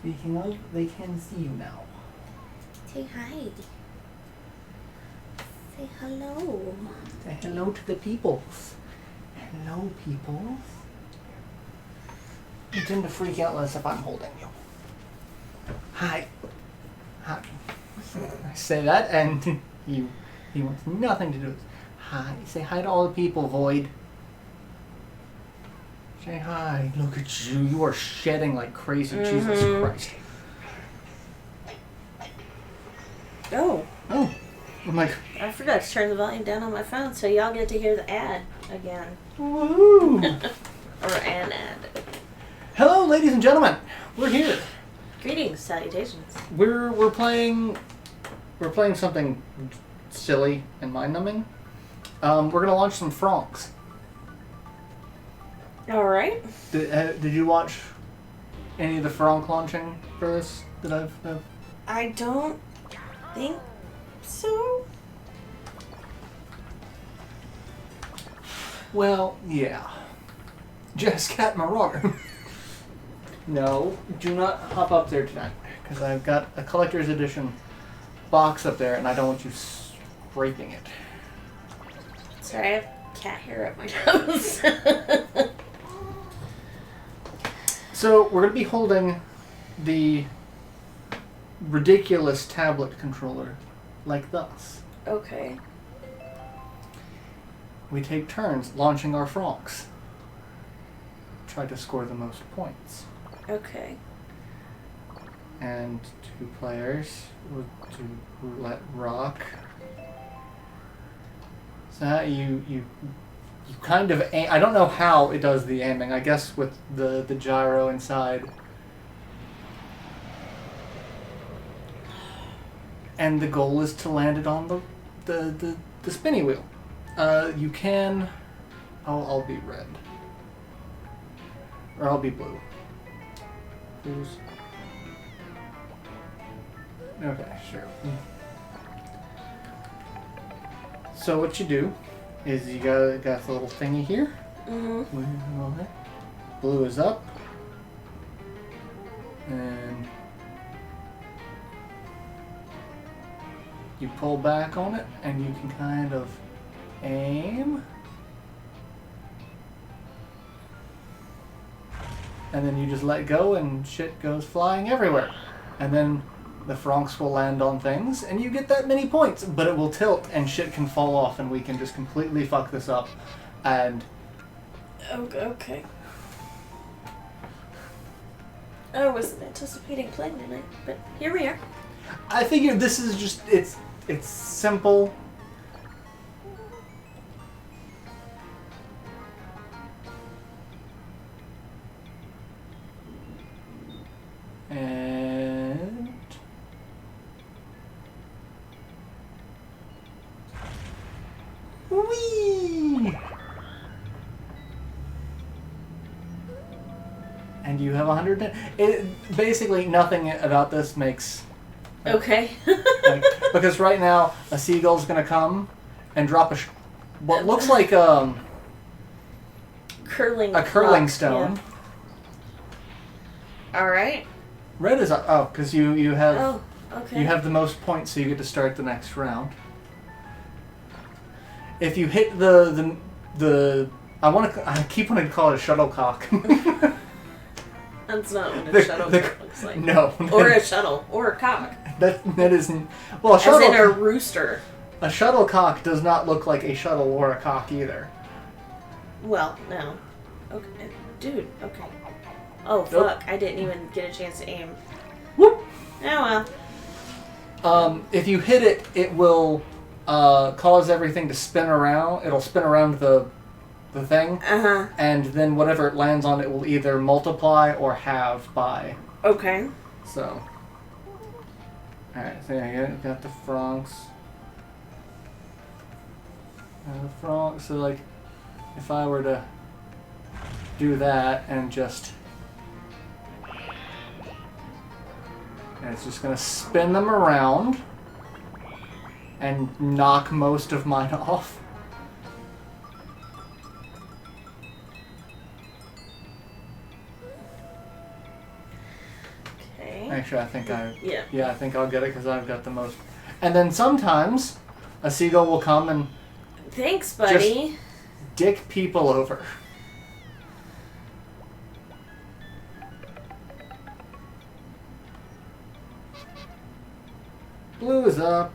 Speaking of, they can see you now. Say hi. Say hello. Say hello to the people. Hello, people. You tend to freak out less if I'm holding you. Hi. Hi. I say that, and he wants nothing to do with it. Hi. Say hi to all the people, Void. Say hi. Look at you. You are shedding like crazy. Mm-hmm. Jesus Christ. Oh. Oh. I'm like... I forgot to turn the volume down on my phone, so y'all get to hear the ad again. Woo! Or an ad. Hello, ladies and gentlemen. We're here. Greetings, salutations. We're playing something silly and mind-numbing. We're gonna launch some fronks. All right. Did you watch any of the fronk launching for this that I've I don't think so. Well, yeah. Jess Cat Marauder. No, do not hop up there tonight, because I've got a collector's edition box up there, and I don't want you scraping it. Sorry, I have cat hair up my nose. So, we're going to be holding the ridiculous tablet controller like thus. Okay. We take turns launching our fronks. Try to score the most points. Okay. And 2 players will do roulette rock. So that you kind of aim. I don't know how it does the aiming. I guess with the gyro inside. And the goal is to land it on the spinny wheel. You can... I'll be red. Or I'll be blue. Who's... Okay, sure. So what you do is you got the little thingy here. Mm-hmm. Blue is up. And you pull back on it, and you can kind of aim. And then you just let go, and shit goes flying everywhere. And then the fronks will land on things, and you get that many points. But it will tilt, and shit can fall off, and we can just completely fuck this up. And... Okay. I wasn't anticipating playing tonight, but here we are. I figure this is just... It's simple. And... Whee! And you have 110. Basically, nothing about this makes... Okay. Because right now, a seagull's going to come and drop what looks like curling stone. Yeah. All right. Red is up. Oh, because you have... Oh, okay. You have the most points, so you get to start the next round. If you hit the I keep wanting to call it a shuttlecock. That's not what a shuttlecock looks like. No. Or a shuttle. Or a cock. That isn't... Well, as in a rooster. A shuttlecock does not look like a shuttle or a cock either. Well, no. Okay. Dude, okay. Oh, fuck. Nope. I didn't even get a chance to aim. Whoop! Oh, well. If you hit it, it will cause everything to spin around. It'll spin around the thing. Uh-huh. And then whatever it lands on, it will either multiply or halve by. Okay. So. Alright, so yeah, you got the fronks. So, like, if I were to do that and just... And it's just going to spin them around and knock most of mine off. Okay. Actually, I think Yeah. Yeah, I think I'll get it because I've got the most. And then sometimes a seagull will come and Thanks, buddy. dick people over. Blue is up.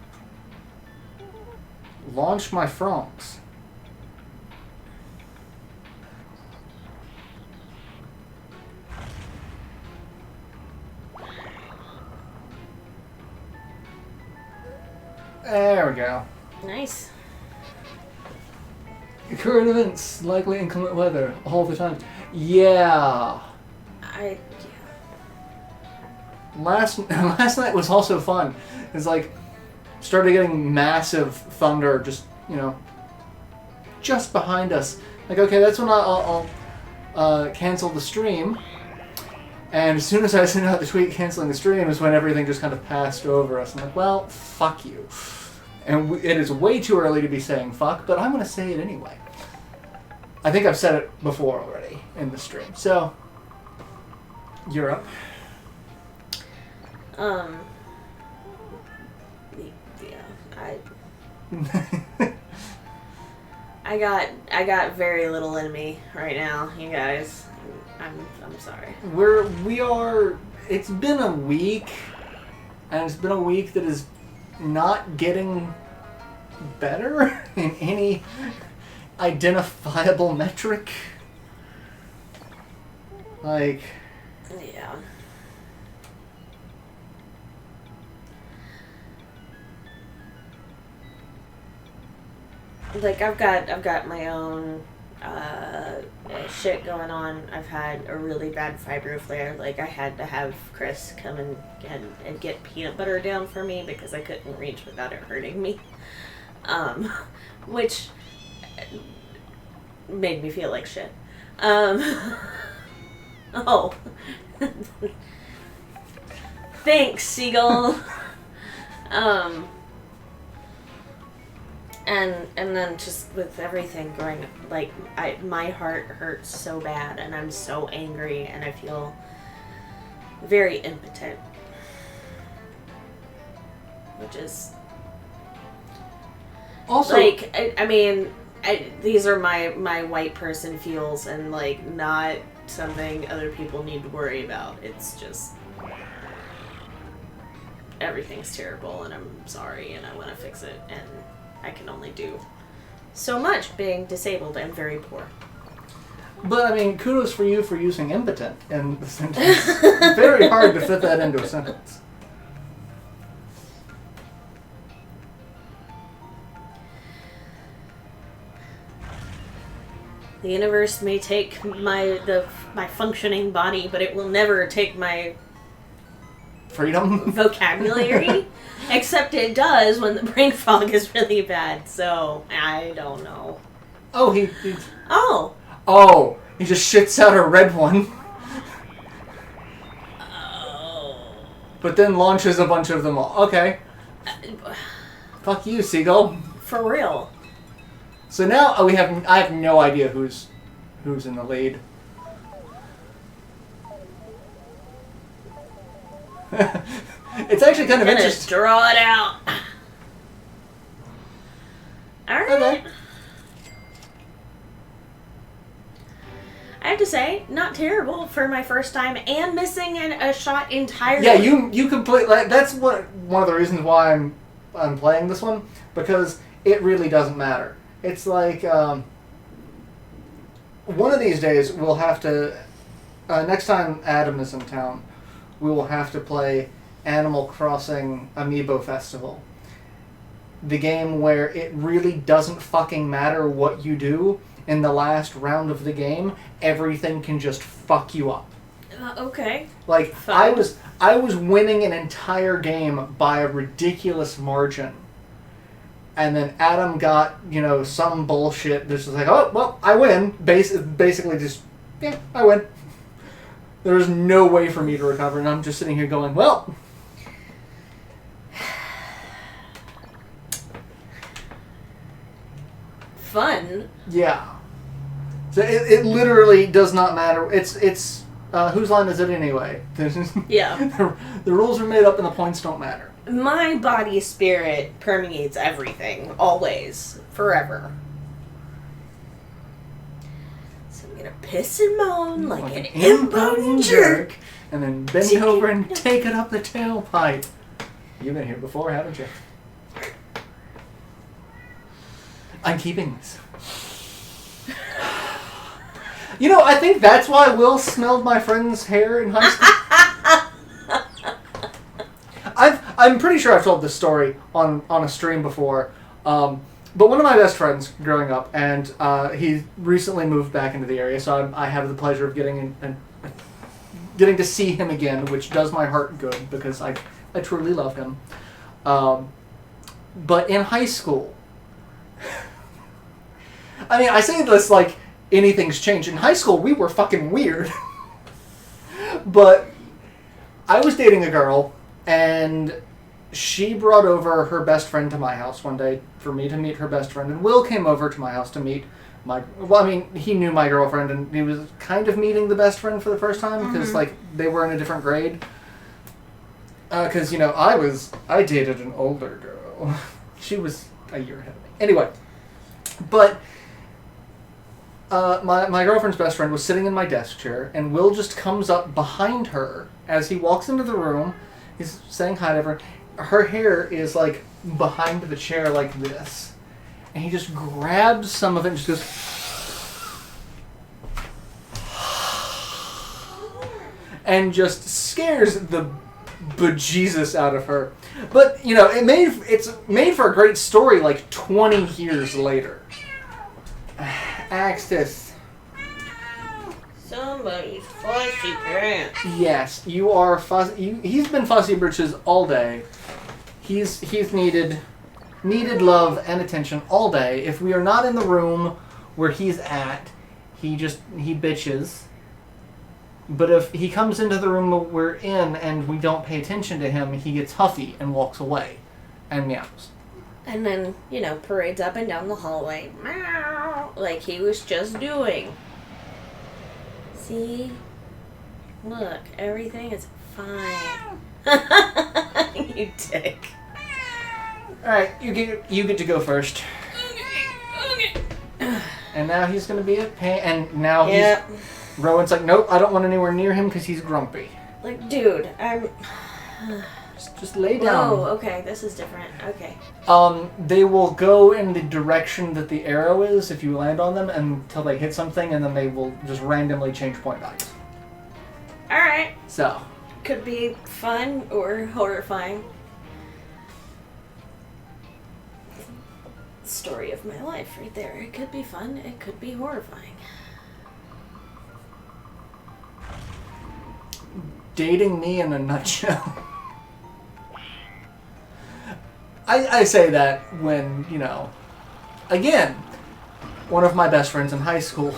Launch my fronks. There we go. Nice. Current events, likely inclement weather, all the time. Yeah. Last night was also fun. It's like started getting massive thunder just just behind us. Like, okay, that's when I'll cancel the stream. And as soon as I sent out the tweet canceling the stream is when everything just kind of passed over us. I'm like, well, fuck you. And it is way too early to be saying fuck, but I'm going to say it anyway. I think I've said it before already in the stream. So, you're up. I got very little in me right now, you guys. I'm sorry. It's been a week, and it's been a week that is not getting better in any identifiable metric. Like, yeah. Like, I've got my own shit going on. I've had a really bad fibro flare. Like, I had to have Chris come and get peanut butter down for me because I couldn't reach without it hurting me. Which made me feel like shit. Oh. Thanks, Seagull. And then just with everything going, like, my heart hurts so bad, and I'm so angry, and I feel very impotent. Which is... Also... Like, these are my white person feels, and, like, not something other people need to worry about. It's just... Everything's terrible, and I'm sorry, and I want to fix it, and... I can only do so much being disabled and very poor. But, I mean, kudos for you for using impotent in the sentence. Very hard to fit that into a sentence. The universe may take my functioning body, but it will never take my... Freedom? Vocabulary. Except it does when the brain fog is really bad, so I don't know. Oh, Oh, he just shits out a red one. Oh. But then launches a bunch of them all. Okay. Fuck you, Seagull. For real. So now I have no idea who's in the lead. It's actually kind of interesting. Draw it out. Alright. Okay. I have to say, not terrible for my first time and missing a shot entirely. Yeah, you complete. Like, that's one of the reasons why I'm playing this one, because it really doesn't matter. It's like one of these days we'll have to. Next time Adam is in town, we will have to play Animal Crossing Amiibo Festival. The game where it really doesn't fucking matter what you do in the last round of the game, everything can just fuck you up. Okay. Like, Fine. I was winning an entire game by a ridiculous margin. And then Adam got, some bullshit that's just like, oh, well, I win. Basically just, yeah, I win. There's no way for me to recover, and I'm just sitting here going, well... Fun. Yeah. So it literally does not matter. It's whose line is it anyway? Yeah. The rules are made up and the points don't matter. My body spirit permeates everything, always, forever. So I'm gonna piss and moan like an impotent jerk. And then bend over and take it up the tailpipe. You've been here before, haven't you? I'm keeping this. You know, I think that's why Will smelled my friend's hair in high school. I'm pretty sure I've told this story on a stream before. But one of my best friends growing up, and he recently moved back into the area, so I have the pleasure of getting to see him again, which does my heart good because I truly love him. But in high school, I mean, I say this like anything's changed. In high school, we were fucking weird. But I was dating a girl, and she brought over her best friend to my house one day for me to meet her best friend. And Will came over to my house to meet he knew my girlfriend, and he was kind of meeting the best friend for the first time because, like, they were in a different grade. Because, you know, I dated an older girl. She was a year ahead of me. Anyway, but my girlfriend's best friend was sitting in my desk chair, and Will just comes up behind her as he walks into the room. He's saying hi to her. Her hair is, like, behind the chair like this. And he just grabs some of it and just goes... and just scares the bejesus out of her. But, you know, it's made for a great story like 20 years later. Axis. Somebody's fussy pants. Yes, you are fussy. He's been fussy britches all day. He's needed love and attention all day. If we are not in the room where he's at, he bitches. But if he comes into the room we're in and we don't pay attention to him, he gets huffy and walks away and meows. And then, you know, parades up and down the hallway. Meow, like he was just doing. See? Look, everything is fine. You dick. Alright, you get to go first. Okay. And now he's going to be a pain. And now Rowan's like, nope, I don't want anywhere near him because he's grumpy. Like, dude, I'm... Just lay down. Oh, okay, this is different. Okay. They will go in the direction that the arrow is if you land on them until they hit something, and then they will just randomly change point values. Alright. So. Could be fun or horrifying. Story of my life right there. It could be fun, it could be horrifying. Dating me in a nutshell. I say that when, you know, again, one of my best friends in high school.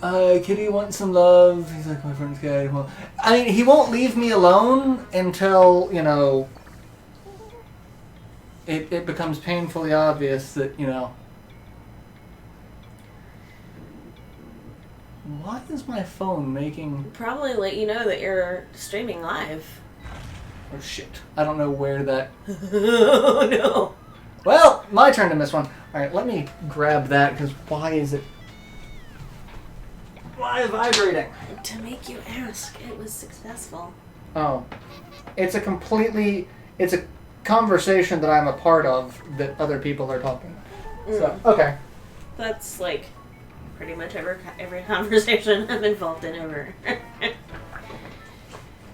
Kitty wants some love. He's like, my friend's gay. Well, I mean, he won't leave me alone until, you know, it becomes painfully obvious that, you know. Why is my phone making... Probably let you know that you're streaming live. Oh, shit. I don't know where that... Oh, no. Well, my turn to miss one. Alright, let me grab that, because why is it... Why is it vibrating? To make you ask, it was successful. Oh. It's a conversation that I'm a part of that other people are talking. So, okay. That's like... pretty much every conversation I'm involved in ever.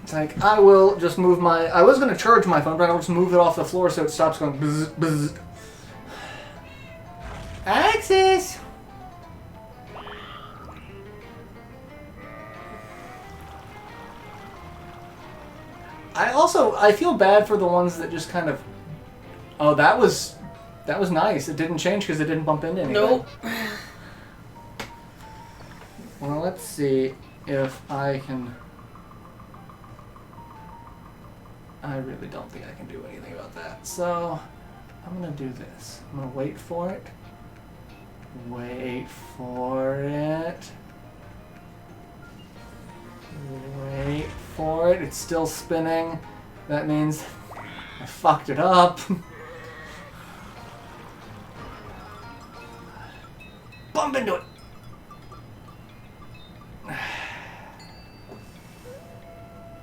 It's like, I will just move my... I was going to charge my phone, but I'll just move it off the floor so it stops going buzz, buzz. Access! I feel bad for the ones that just kind of... Oh, that was nice. It didn't change because it didn't bump into anything. Nope. Well, let's see if I can... I really don't think I can do anything about that. So, I'm going to do this. I'm going to wait for it. Wait for it. Wait for it. It's still spinning. That means I fucked it up. Bump into it.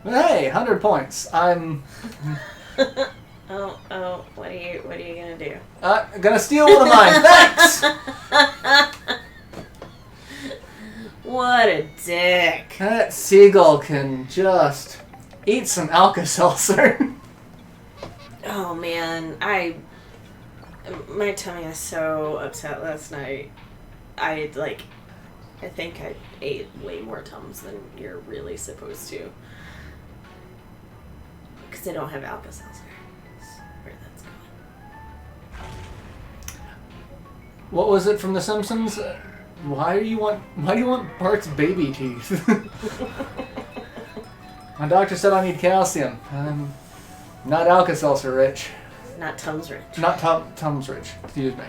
Hey, 100 points. I'm what are you gonna do? Gonna steal one of mine. Thanks. What a dick. That seagull can just eat some Alka-Seltzer. Oh man, my tummy is so upset last night. I think I ate way more Tums than you're really supposed to. Because I don't have Alka-Seltzer. That's where that's going. What was it from The Simpsons? Why do you want Bart's baby teeth? My doctor said I need calcium. I'm not Alka-Seltzer rich. Not Tums rich. Not Tums rich. Excuse me.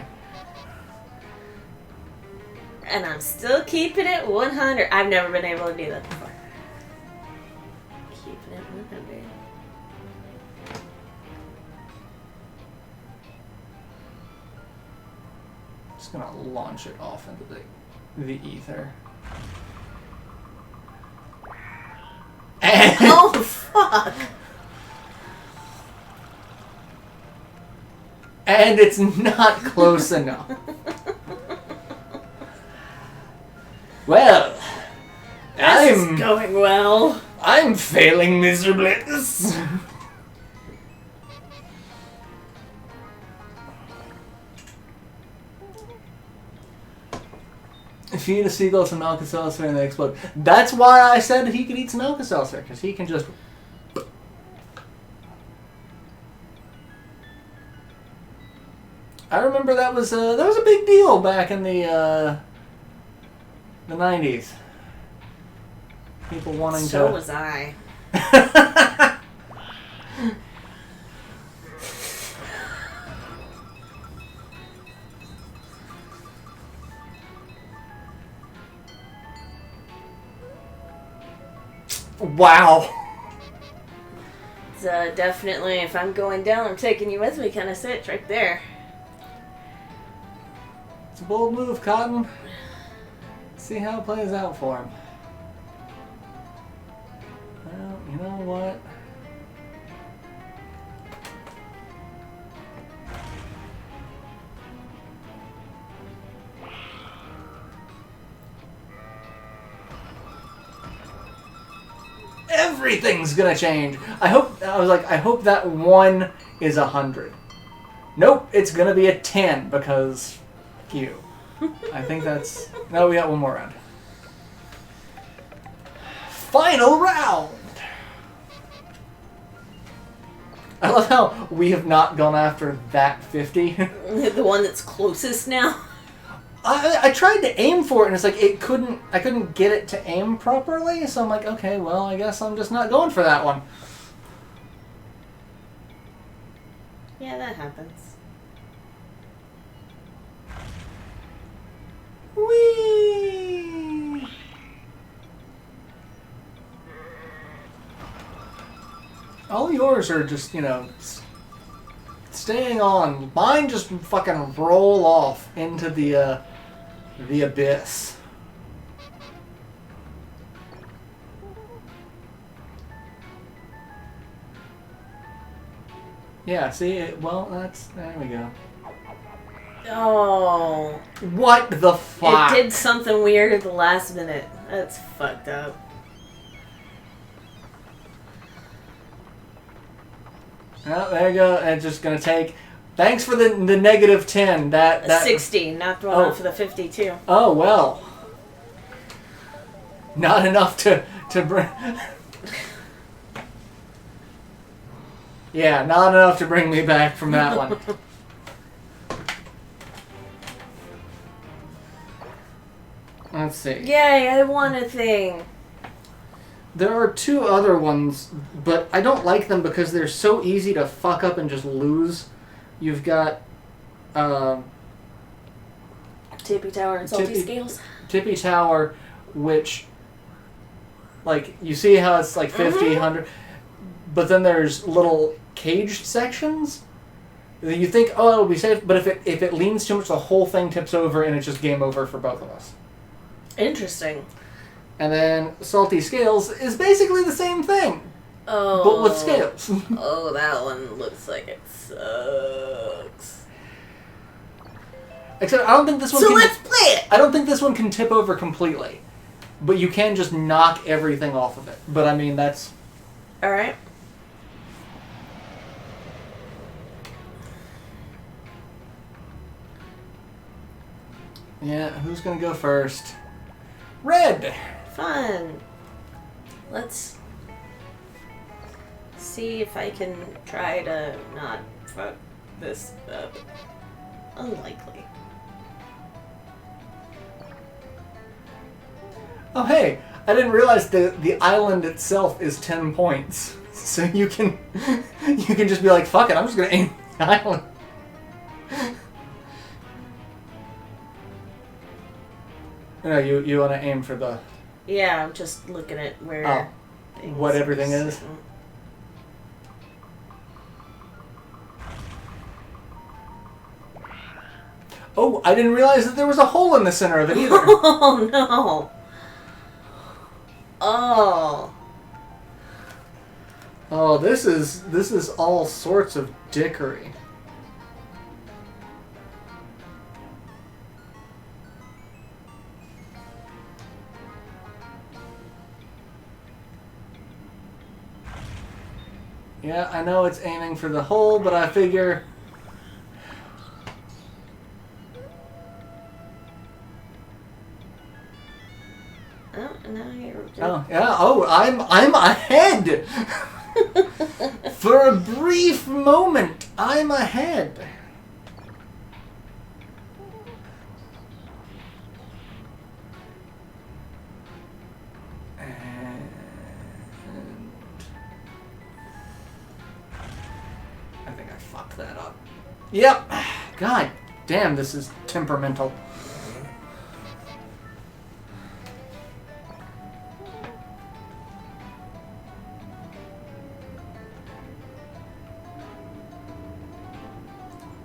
And I'm still keeping it 100. I've never been able to do that before. Keeping it 100. Just gonna launch it off into the ether. Oh fuck! And it's not close enough. Well, This is going well. I'm failing miserably at this. Feed a seagull some Alka-Seltzer and they explode. That's why I said he could eat some Alka-Seltzer, because he can just... I remember that was a big deal back in the 90s. People wanting to... So was I. Wow. It's definitely, if I'm going down, I'm taking you with me kind of sitch right there. It's a bold move, Cotton. See how it plays out for him. Well, you know what? Everything's gonna change. I hope that 1 is 100. Nope, it's gonna be a 10 because you. I think that's... No, we got one more round. Final round! I love how we have not gone after that 50. The one that's closest now. I tried to aim for it and it's like I couldn't get it to aim properly, so I'm like, okay, well, I guess I'm just not going for that one. Yeah, that happens. Whee! All yours are just, staying on. Mine just fucking roll off into the abyss. Yeah, see, there we go. Oh. What the fuck? It did something weird at the last minute. That's fucked up. Oh, there you go. It's just gonna take... Thanks for the negative 10. That 60, knocked one off of the 52. Oh, well. Not enough to bring... Yeah, not enough to bring me back from that one. Let's see. Yay, I won a thing. There are 2 other ones, but I don't like them because they're so easy to fuck up and just lose. You've got... Tippy Tower and Salty Scales? Tippy Tower, which, like, you see how it's like 50, 100, but then there's little caged sections. You think, oh, it'll be safe, but if it leans too much, the whole thing tips over, and it's just game over for both of us. Interesting. And then Salty Scales is basically the same thing, but with scales. Oh, that one looks like it sucks. Except I don't think this one. So let's play it. I don't think this one can tip over completely, but you can just knock everything off of it. But I mean, that's all right. Yeah, who's gonna go first? Red! Fun. Let's see if I can try to not fuck this up. Unlikely. Oh hey, I didn't realize the island itself is 10 points. So you can just be like, fuck it, I'm just gonna aim the island. No, you want to aim for the... Yeah, I'm just looking at where... what everything is? Oh, I didn't realize that there was a hole in the center of it either. Oh, no. Oh. Oh, this is all sorts of dickery. Yeah, I know it's aiming for the hole, but I figure... Oh, now you're... Oh, yeah. Oh, I'm ahead! For a brief moment, I'm ahead. That up. Yep. God damn, this is temperamental.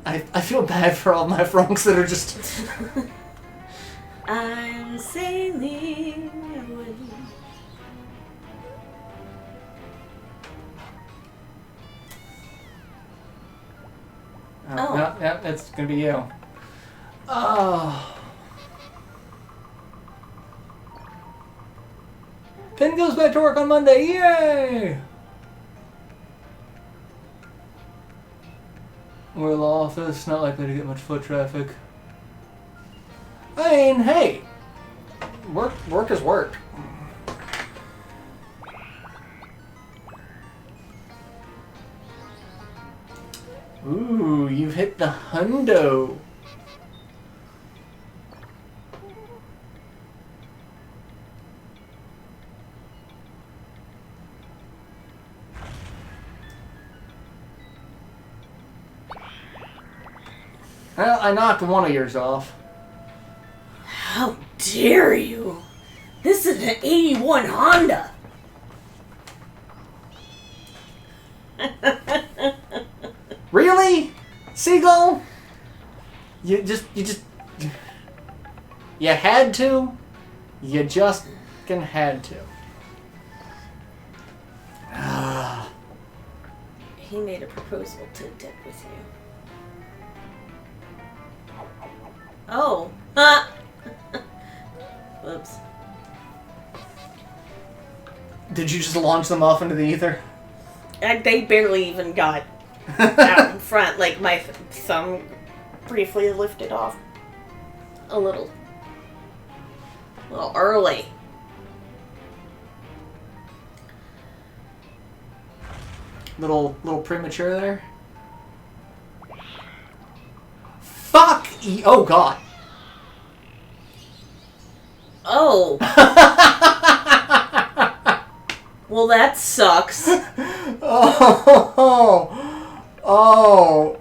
I feel bad for all my fronks that are just... I'm sailing away. Oh. No, yeah, it's gonna be you. Oh. Pin goes back to work on Monday. Yay! We're in the office. Not likely to get much foot traffic. I mean, hey, work is work. Ooh, you've hit the hundo. Well, I knocked one of yours off. How dare you? This is an 81 Honda. Really? Seagull? You had to? You just had to. He made a proposal to dip with you. Oh. Whoops. Did you just launch them off into the ether? They barely even got out in front. Like, my thumb briefly lifted off a little early. Little premature there. Fuck! Oh, God. Oh. Well, that sucks. Oh.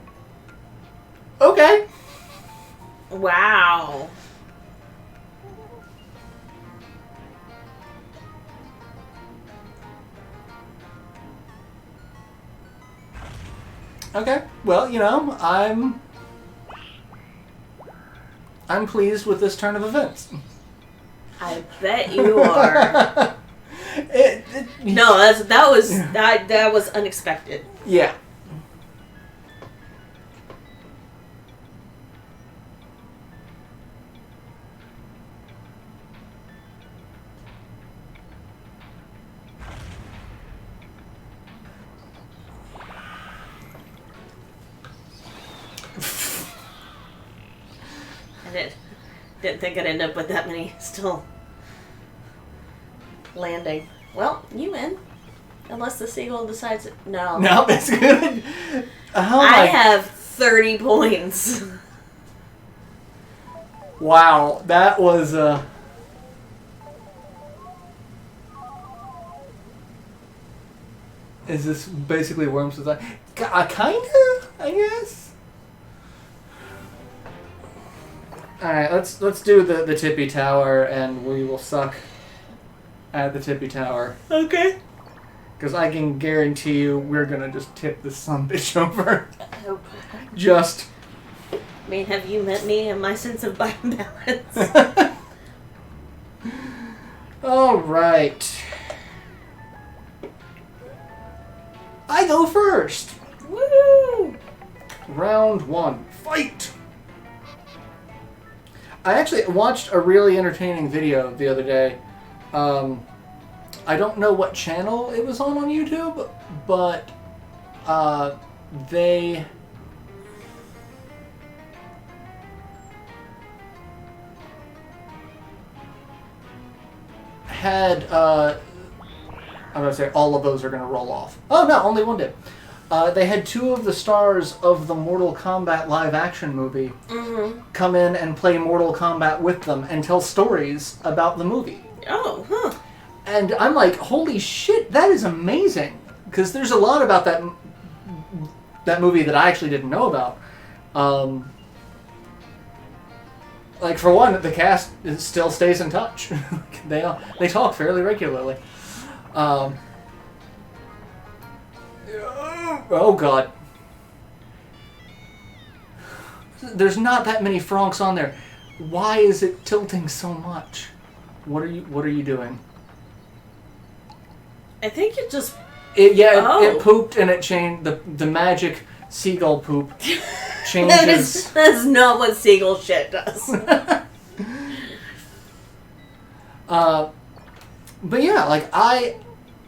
Okay. Wow. Okay. Well, you know, I'm pleased with this turn of events. I bet you are. No, that was unexpected. Yeah. Didn't think I'd end up with that many still landing. Well, you win. Unless the seagull decides it. No. No, it's good. I have 30 points. Wow, that was Is this basically Worms Design? Kinda, I guess. Alright, let's do the tippy tower, and we will suck at the tippy tower. Okay. Because I can guarantee you we're gonna just tip this sumbitch over. I hope. Just. I mean, have you met me and my sense of balance? Alright. I go first! Woo! Round 1. Fight! I actually watched a really entertaining video the other day. I don't know what channel it was on YouTube, but they had I'm gonna say all of those are gonna roll off. Oh no, only one did. They had 2 of the stars of the Mortal Kombat live action movie come in and play Mortal Kombat with them and tell stories about the movie. Oh, huh. And I'm like, holy shit, that is amazing. Because there's a lot about that movie that I actually didn't know about. Like, for one, the cast still stays in touch. They talk fairly regularly. Oh god. There's not that many fronks on there. Why is it tilting so much? What are you doing? I think it just... It pooped and it changed. The magic seagull poop changes. That's not what seagull shit does. But yeah, like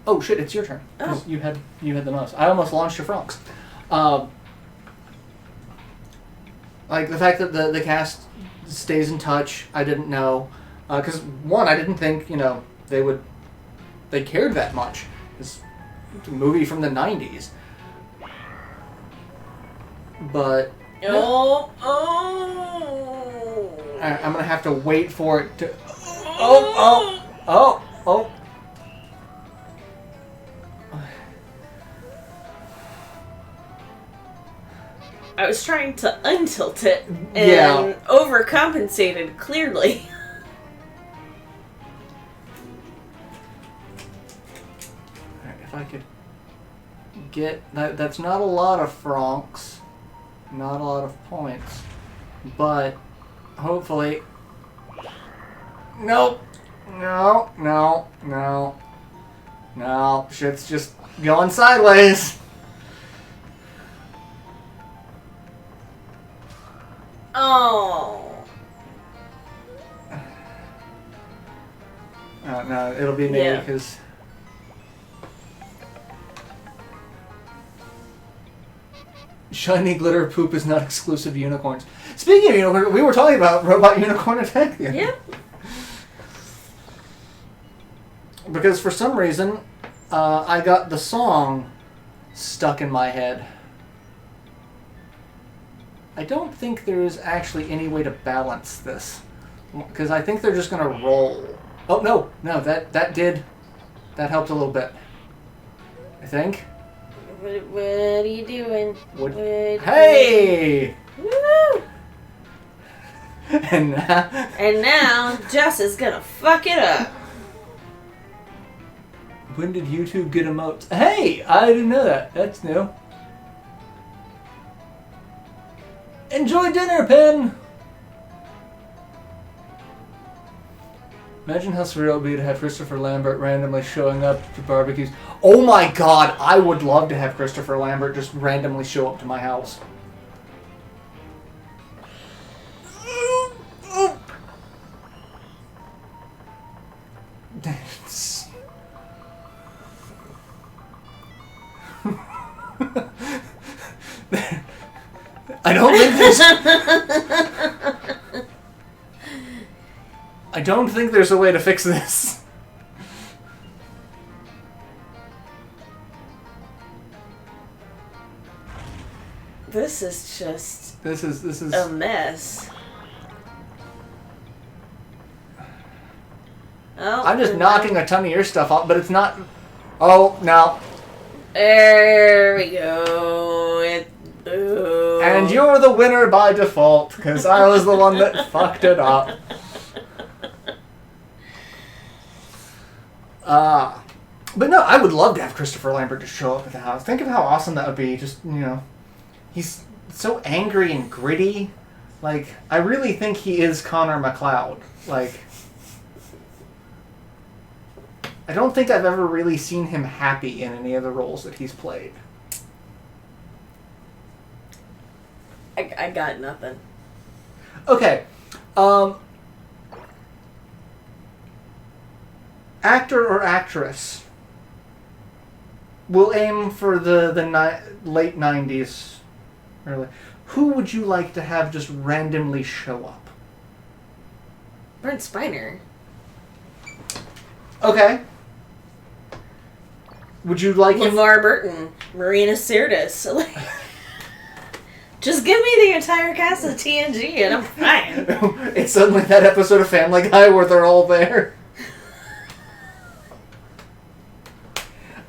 oh shit, it's your turn. Oh. You had the most. I almost launched your fronks. Like the fact that the cast stays in touch, I didn't know. Because one, I didn't think they cared that much. It's a movie from the 90s. But Oh. I'm gonna have to wait for it to. Oh. I was trying to untilt it and overcompensated, clearly. Alright, if I could get that, that's not a lot of fronks, not a lot of points, but hopefully. Nope. No. Shit's just going sideways. Oh. No, it'll be me because. Shiny glitter poop is not exclusive to unicorns. Speaking of unicorns, we were talking about Robot Unicorn Attack. Yeah. Because for some reason, I got the song stuck in my head. I don't think there is actually any way to balance this. Because I think they're just going to roll. Oh, no, that helped a little bit. I think. What are you doing? Hey! Woo! And now, Jess is gonna fuck it up. When did YouTube get emotes? Hey! I didn't know that. That's new. Enjoy dinner, Pin! Imagine how surreal it would be to have Christopher Lambert randomly showing up to barbecues. Oh my god, I would love to have Christopher Lambert just randomly show up to my house. I don't think there's... I don't think there's a way to fix this. This is just... This is... a mess. Oh, I'm just knocking a ton of your stuff off, but it's not... Oh, no. There we go. Ooh. And you're the winner by default, because I was the one that fucked it up. But no, I would love to have Christopher Lambert just show up at the house. Think of how awesome that would be. Just, you know, he's so angry and gritty. Like, I really think he is Connor McLeod. Like, I don't think I've ever really seen him happy in any of the roles that he's played. I got nothing. Okay. Actor or actress? We'll aim for the late 90s. Early. Who would you like to have just randomly show up? Brent Spiner. Okay. Would you like him? LeVar Burton. Marina Sirtis. Just give me the entire cast of TNG and I'm fine. It's suddenly that episode of Family Guy where they're all there.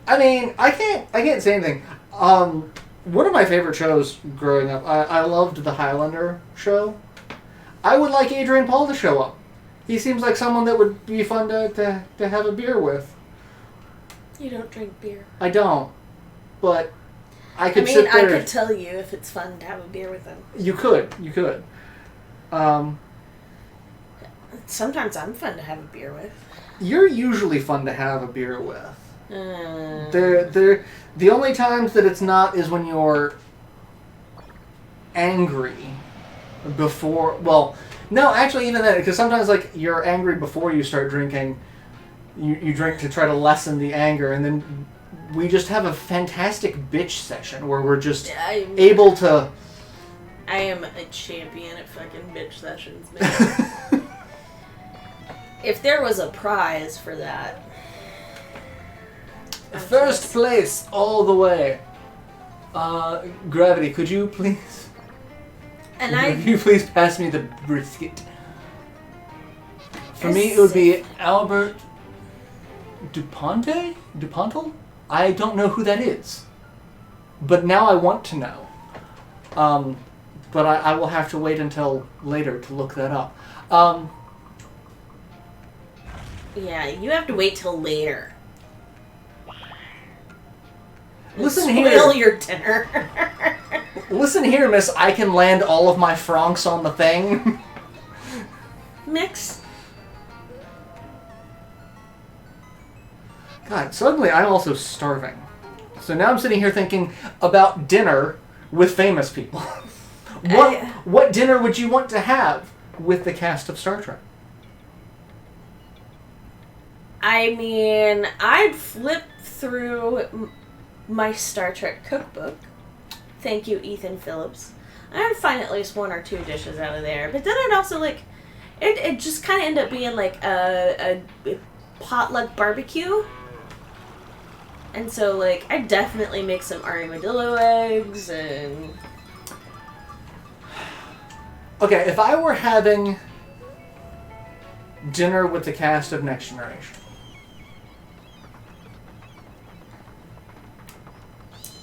I mean, I can't say anything. One of my favorite shows growing up, I loved the Highlander show. I would like Adrian Paul to show up. He seems like someone that would be fun to have a beer with. You don't drink beer. I don't. But I could sit there. I could tell you if it's fun to have a beer with him. You could. Sometimes I'm fun to have a beer with. You're usually fun to have a beer with. The only times that it's not is when you're angry before. Well, no, actually, even then, because sometimes like you're angry before you start drinking. You drink to try to lessen the anger, and then we just have a fantastic bitch session where we're just able to. I am a champion at fucking bitch sessions, man. If there was a prize for that. First place all the way. Gravity, could you please? Could you please pass me the brisket? For me, it would be Albert Dupontel? I don't know who that is. But now I want to know. But I will have to wait until later to look that up. Yeah, you have to wait till later. Listen here. Spoil your dinner. Listen here, miss. I can land all of my fronks on the thing. Mix. God, suddenly I'm also starving. So now I'm sitting here thinking about dinner with famous people. What dinner would you want to have with the cast of Star Trek? I mean, I'd flip through my Star Trek cookbook. Thank you, Ethan Phillips. I'd find at least one or two dishes out of there. But then I'd also, like, it just kind of end up being, like, a potluck barbecue. And so, like, I'd definitely make some armadillo eggs and... Okay, if I were having dinner with the cast of Next Generation...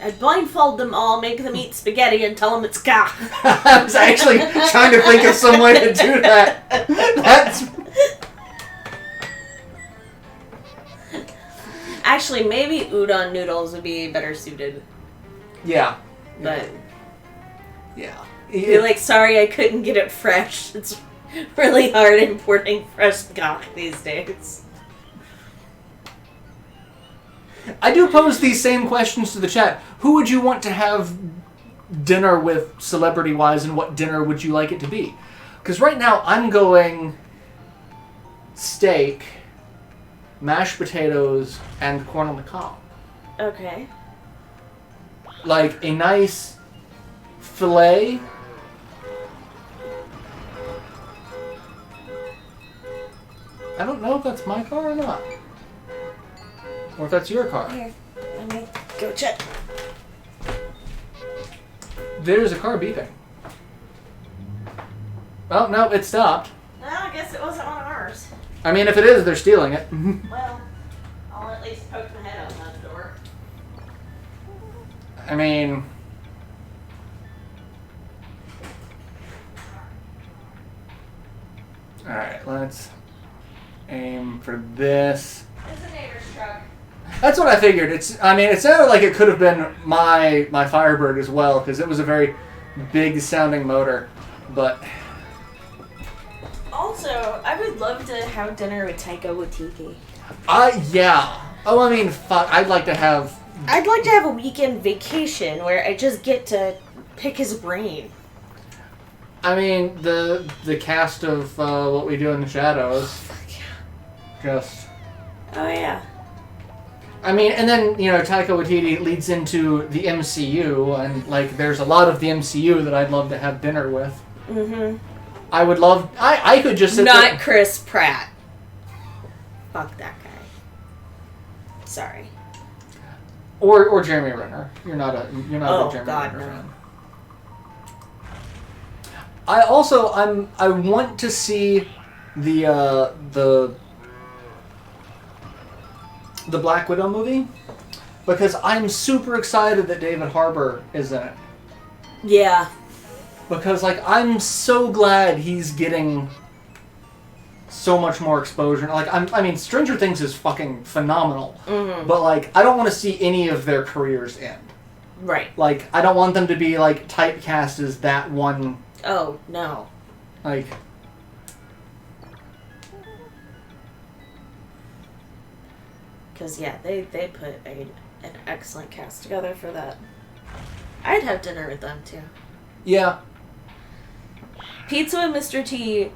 I'd blindfold them all, make them eat spaghetti, and tell them it's ka. I was actually trying to think of some way to do that. That's... Actually, maybe udon noodles would be better suited. Yeah. But... Yeah. Be like, sorry, I couldn't get it fresh. It's really hard importing fresh cock these days. I do pose these same questions to the chat. Who would you want to have dinner with celebrity-wise, and what dinner would you like it to be? Because right now I'm going steak, mashed potatoes, and corn on the cob. Okay. Like a nice filet. I don't know if that's my car or not. Or if that's your car. Here, let me go check. There's a car beeping. Oh, no, it stopped. No, I guess it wasn't one of ours. I mean, if it is, they're stealing it. Well, I'll at least poke my head out that door. I mean... Alright, let's aim for this. It's a neighbor's truck. That's what I figured. It sounded like it could have been my Firebird as well, because it was a very big sounding motor, but... Also, I would love to have dinner with Taika Waititi. Yeah. Oh, I mean, fuck, I'd like to have a weekend vacation where I just get to pick his brain. I mean, the cast of What We Do in the Shadows. Fuck yeah. Just... Oh, yeah. I mean, and then, Taika Waititi leads into the MCU, and, like, there's a lot of the MCU that I'd love to have dinner with. Mm-hmm. I would love... I could just sit Not there... Chris Pratt. Fuck that guy. Sorry. Or Jeremy Renner. You're not a Jeremy God, Renner no. fan. I want to see the Black Widow movie, because I'm super excited that David Harbour is in it. Yeah. Because, like, I'm so glad he's getting so much more exposure. Like, I mean, Stranger Things is fucking phenomenal. Mm-hmm. But, like, I don't want to see any of their careers end. Right. Like, I don't want them to be, like, typecast as that one... Oh, no. Like... Because, yeah, they put an excellent cast together for that. I'd have dinner with them, too. Yeah. Pizza with Mr. T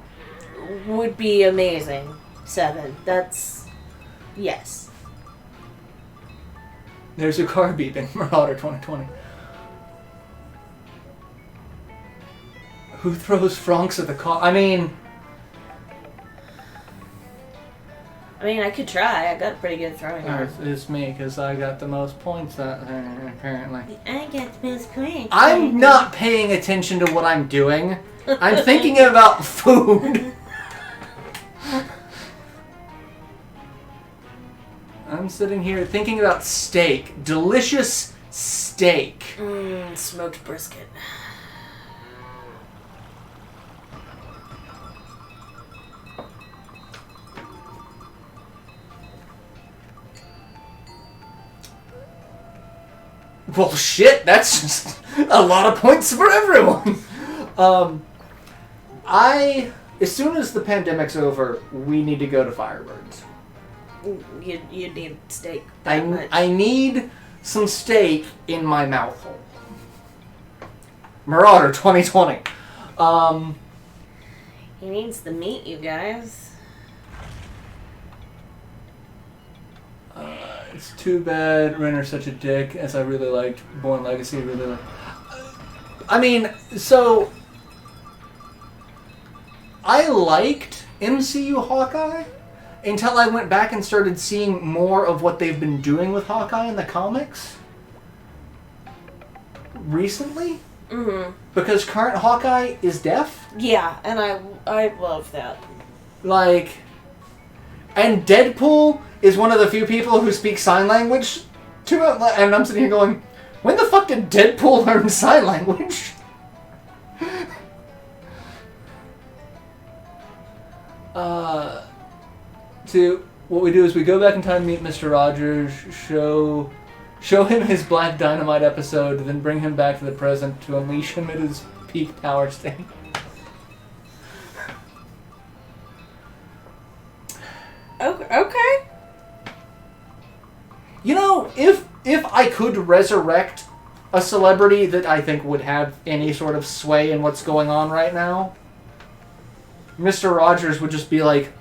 would be amazing. 7. That's... Yes. There's a car beeping. Marauder 2020. Who throws fronks at the car? I mean, I could try. I got a pretty good throwing arm. it's me, because I got the most points, apparently. I got the most points. I'm not paying attention to what I'm doing. I'm thinking about food. I'm sitting here thinking about steak. Delicious steak. Smoked brisket. Well, shit, that's just a lot of points for everyone. As soon as the pandemic's over, we need to go to Firebirds. You need steak that much. I need some steak in my mouth hole. Marauder 2020. He needs the meat, you guys. It's too bad Renner's such a dick, as I really liked Born Legacy. I mean, so... I liked MCU Hawkeye until I went back and started seeing more of what they've been doing with Hawkeye in the comics recently. Mm-hmm. Because current Hawkeye is deaf. Yeah, and I love that. Like... And Deadpool is one of the few people who speak sign language to it, and I'm sitting here going, when the fuck did Deadpool learn sign language? What we do is we go back in time, meet Mr. Rogers, show him his Black Dynamite episode, then bring him back to the present to unleash him at his Peak power state. Okay. You know, if I could resurrect a celebrity that I think would have any sort of sway in what's going on right now, Mr. Rogers would just be like,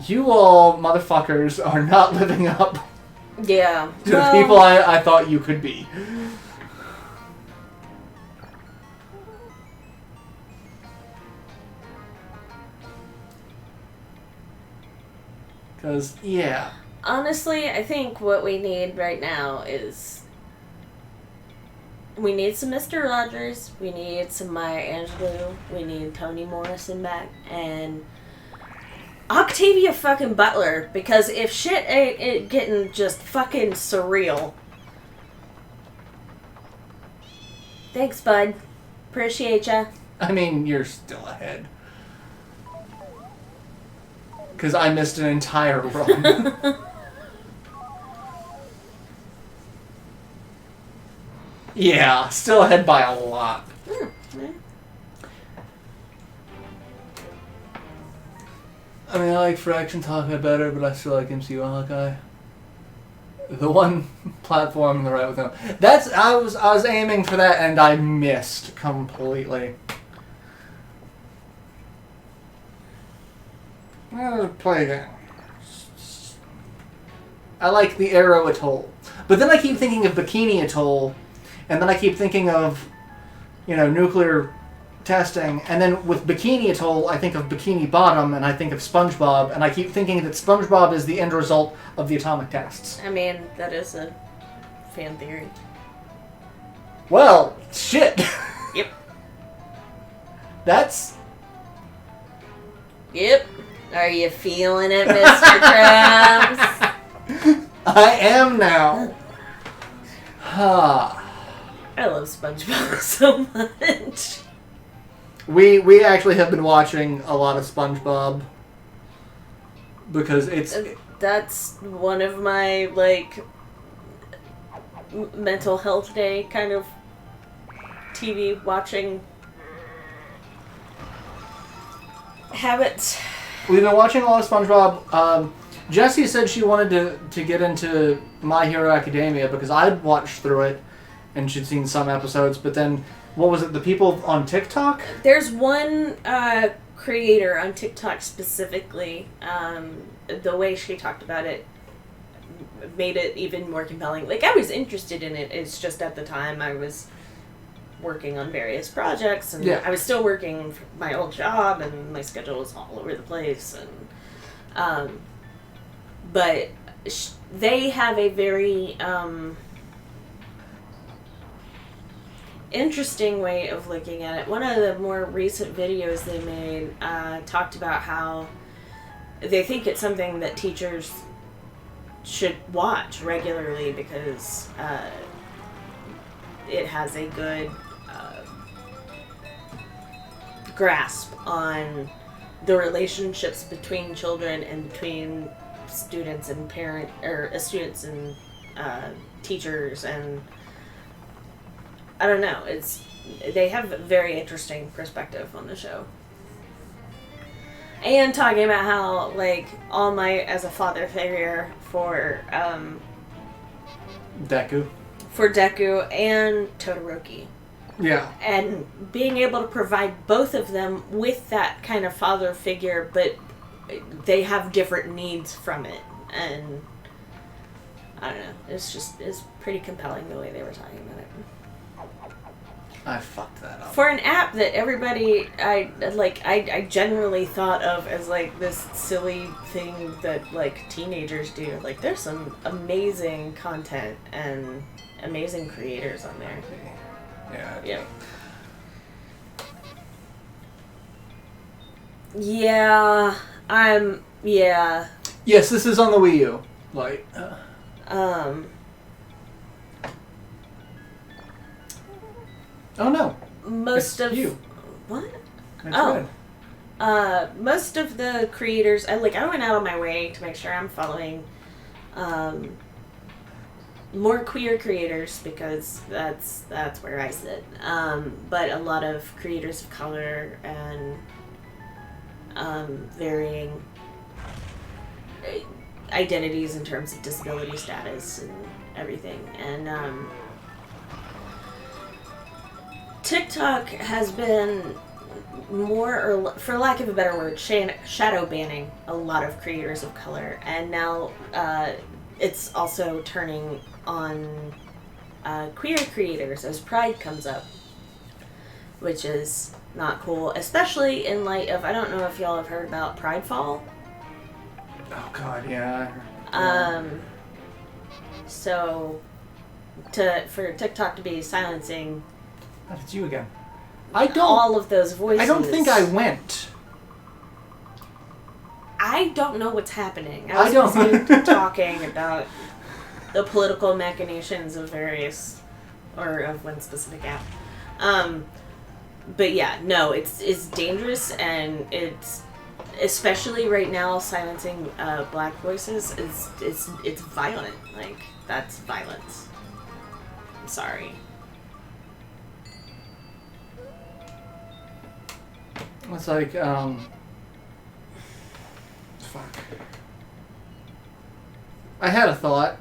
you all motherfuckers are not living up Yeah. to the people I thought you could be. Because, yeah. Honestly, I think what we need right now is... We need some Mr. Rogers, we need some Maya Angelou, we need Toni Morrison back, and... Octavia fucking Butler, because if shit ain't getting just fucking surreal... Thanks, bud. Appreciate ya. I mean, you're still ahead. Because I missed an entire run. Yeah, still ahead by a lot. Yeah. I mean, I like Fraction Taka better, but I still like MCU Hawkeye. The one platform on the right with him. I was aiming for that and I missed completely. Play again. I like the Arrow Atoll. But then I keep thinking of Bikini Atoll, and then I keep thinking of, nuclear testing, and then with Bikini Atoll, I think of Bikini Bottom, and I think of SpongeBob, and I keep thinking that SpongeBob is the end result of the atomic tests. I mean, that is a fan theory. Well, shit. Yep. Yep. Are you feeling it, Mr. Krabs? I am now. Ha. I love SpongeBob so much. We actually have been watching a lot of SpongeBob because that's one of my mental health day kind of TV watching habits. We've been watching a lot of SpongeBob. Jessie said she wanted to get into My Hero Academia because I'd watched through it and she'd seen some episodes, but then, what was it, the people on TikTok? There's one creator on TikTok specifically, the way she talked about it made it even more compelling. I was interested in it, it's just at the time I was working on various projects, and I was still working for my old job, and my schedule was all over the place, and but they have a very interesting way of looking at it. One of the more recent videos they made talked about how they think it's something that teachers should watch regularly because it has a good grasp on the relationships between children and between students and students and teachers, and I don't know, they have a very interesting perspective on the show. And talking about how All Might as a father figure for Deku and Todoroki. Yeah. And being able to provide both of them with that kind of father figure, but they have different needs from it. And I don't know, it's pretty compelling the way they were talking about it. I fucked that up. For an app that everybody, I generally thought of as this silly thing that teenagers do. There's some amazing content and amazing creators on there. Yeah. Yeah. Yeah. Yeah. Yes, this is on the Wii U. Oh no. Most of you. What? That's red. Most of the creators, I went out of my way to make sure I'm following more queer creators, because that's where I sit. But a lot of creators of color and varying identities in terms of disability status and everything. And TikTok has been more, or for lack of a better word, shadow banning a lot of creators of color, and now it's also turning on queer creators as Pride comes up, which is not cool, especially in light of, I don't know if y'all have heard about Pridefall. Oh God, yeah. So for TikTok to be silencing It's you again. all of those voices. I don't think I went. I don't know what's happening. I don't. supposed to be talking about the political machinations of various, or of one specific app. But yeah, no, it's dangerous, and it's, especially right now, silencing black voices it's violent. Like, that's violence. I'm sorry. It's like, fuck. I had a thought,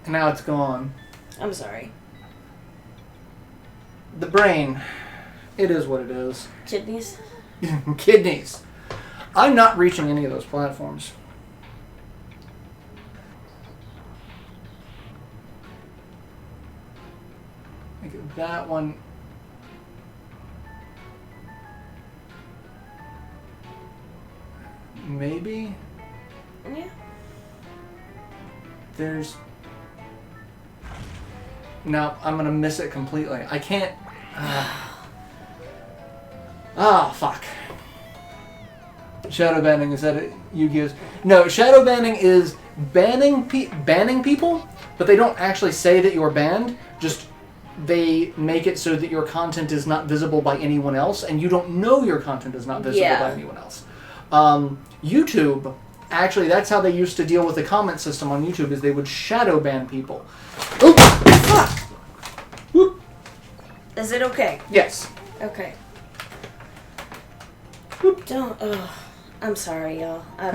and now it's gone. I'm sorry. The brain. It is what it is. Kidneys? Kidneys. I'm not reaching any of those platforms. Like that one. Maybe. Yeah. There's. No, I'm gonna miss it completely. I can't. Fuck. Shadow banning, is that it? Yu-Gi-Oh's? No, shadow banning is banning people, but they don't actually say that you're banned. Just they make it so that your content is not visible by anyone else, and you don't know your content is not visible by anyone else. YouTube, actually, that's how they used to deal with the comment system on YouTube, is they would shadow ban people. Oh, fuck! Whoop. Is it okay? Yes. Okay. Whoop. Don't. I'm sorry, y'all. I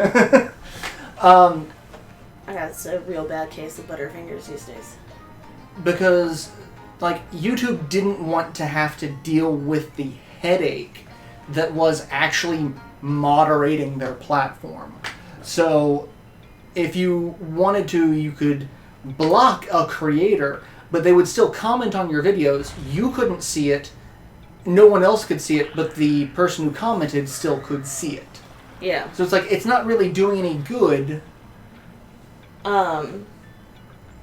got a real bad case of butterfingers these days. Because, like, YouTube didn't want to have to deal with the headache that was actually moderating their platform. So, if you wanted to, you could block a creator, but they would still comment on your videos. You couldn't see it. No one else could see it, but the person who commented still could see it. Yeah. So it's like, it's not really doing any good.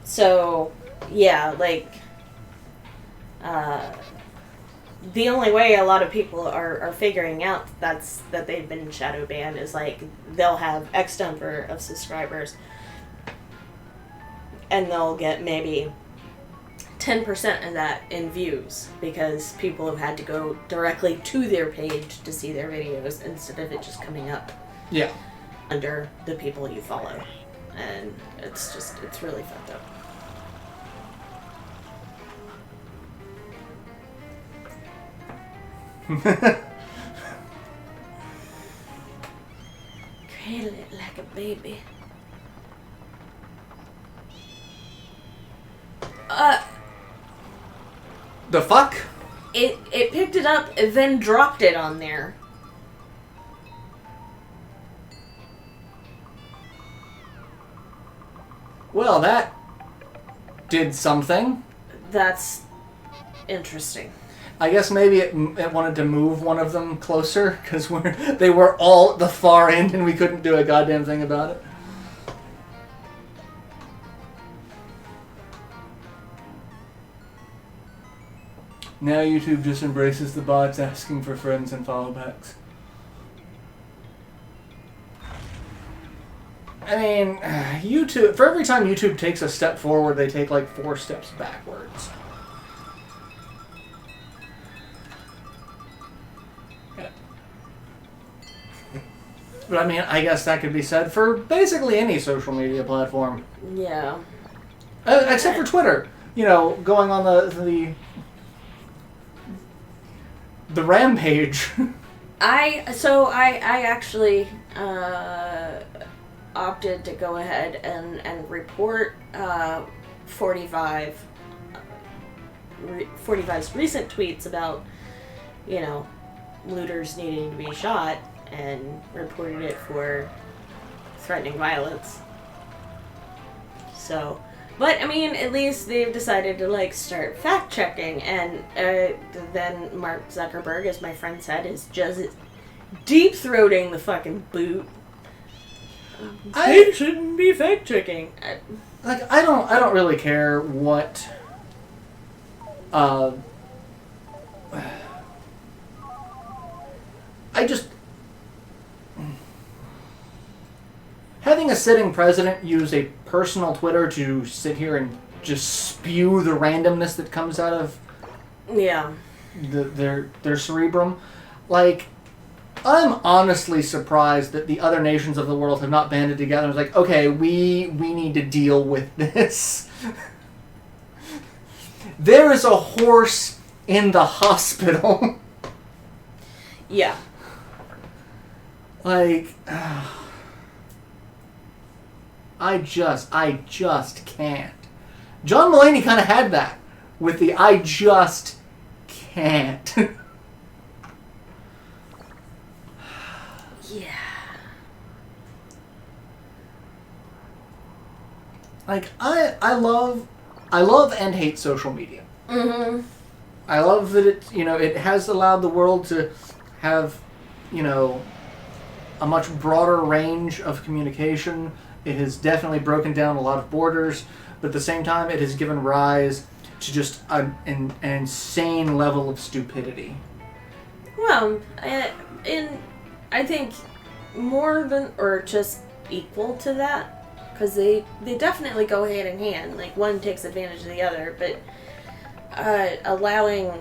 So, yeah, like, the only way a lot of people are figuring out that they've been shadow banned is, like, they'll have X number of subscribers, and they'll get maybe 10% of that in views, because people have had to go directly to their page to see their videos instead of it just coming up under the people you follow. And it's really fucked up. Cradle it like a baby. The fuck? It picked it up and then dropped it on there. Well, that did something. That's interesting. I guess maybe it wanted to move one of them closer, because they were all at the far end and we couldn't do a goddamn thing about it. Now YouTube just embraces the bots asking for friends and followbacks. I mean, YouTube, for every time YouTube takes a step forward, they take like 4 steps backwards. But I mean, I guess that could be said for basically any social media platform. Yeah. Except for Twitter. You know, going on the rampage. I actually opted to go ahead and report 45's recent tweets about, you know, looters needing to be shot, and reported it for threatening violence. So, but I mean, at least they've decided to like start fact checking, and then Mark Zuckerberg, as my friend said, is just deep throating the fucking boot. They shouldn't be fact checking. I don't really care what. Having a sitting president use a personal Twitter to sit here and just spew the randomness that comes out of their cerebrum, like, I'm honestly surprised that the other nations of the world have not banded together and was like, okay, we need to deal with this. There is a horse in the hospital. Yeah. Like, I just can't. John Mulaney kind of had that with the I just can't. Yeah. Like, I love and hate social media. Mm-hmm. I love that it has allowed the world to have, a much broader range of communication. It has definitely broken down a lot of borders, but at the same time, it has given rise to just an insane level of stupidity. Well, I think more than, or just equal to that, because they definitely go hand in hand. Like, one takes advantage of the other, but allowing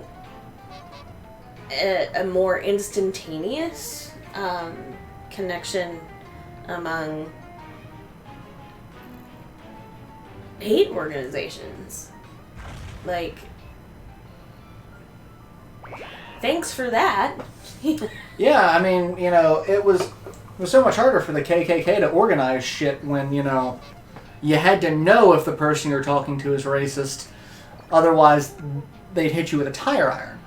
a more instantaneous connection among hate organizations. Like, thanks for that. Yeah, I mean, it was so much harder for the KKK to organize shit when, you had to know if the person you're talking to is racist. Otherwise, they'd hit you with a tire iron.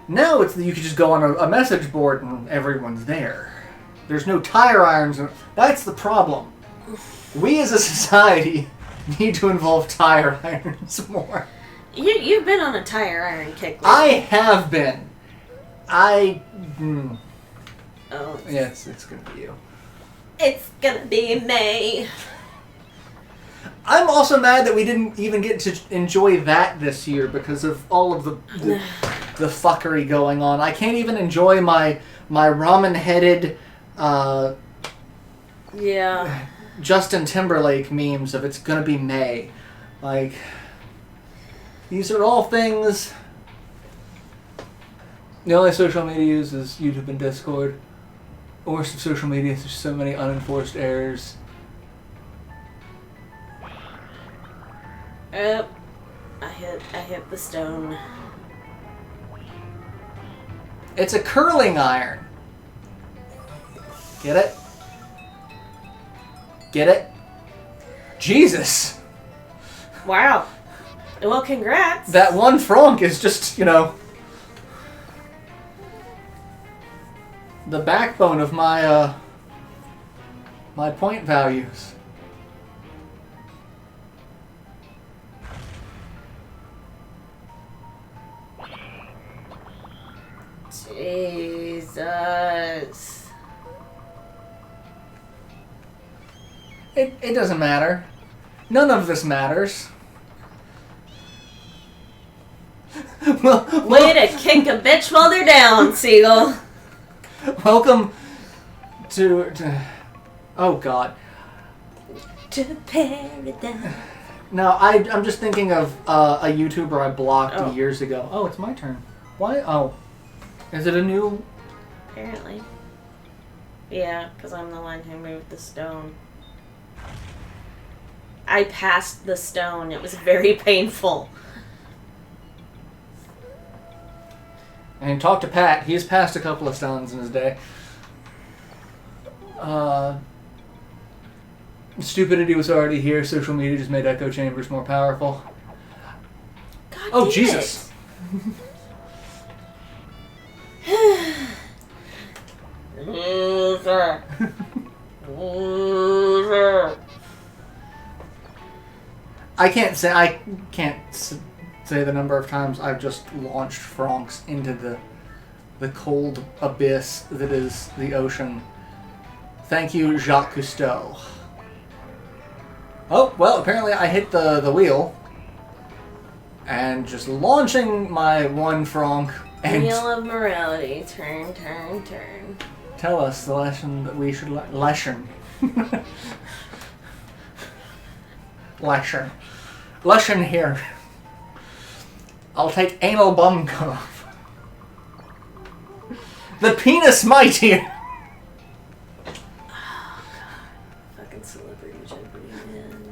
Now it's that you could just go on a message board and everyone's there. There's no tire irons. That's the problem. We as a society need to involve tire irons more. You've been on a tire iron kick lately. I have been. Oh. Yes, it's going to be you. It's going to be May. I'm also mad that we didn't even get to enjoy that this year because of all of the fuckery going on. I can't even enjoy my ramen-headed Justin Timberlake memes of it's gonna be May. Like, these are all things. The only social media use is YouTube and Discord. The worst of social media is there's so many unenforced errors. I hit the stone. It's a curling iron. Get it? Get it? Jesus! Wow. Well, congrats. That one Fronk is just, the backbone of my, my point values. Jesus. It doesn't matter. None of this matters. Way to kick a bitch while they're down, Siegel. Welcome to oh God. To paradise. No, I'm just thinking of a YouTuber I blocked years ago. Oh, it's my turn. Why? Oh. Is it a new? Apparently. Yeah, because I'm the one who moved the stone. I passed the stone. It was very painful. And talk to Pat. He's passed a couple of stones in his day. Stupidity was already here. Social media just made echo chambers more powerful. God Oh, damn Jesus. Loser. Loser. I can't say the number of times I've just launched fronks into the cold abyss that is the ocean. Thank you, Jacques Cousteau. Oh, well, apparently I hit the wheel. And just launching my one fronk and... Wheel of morality. Turn, turn, turn. Tell us the lesson that we should... Lesson. Lesson. Lesson here. I'll take anal bum cuff. The penis might here. Oh, God. Fucking celebrity Jeopardy, man.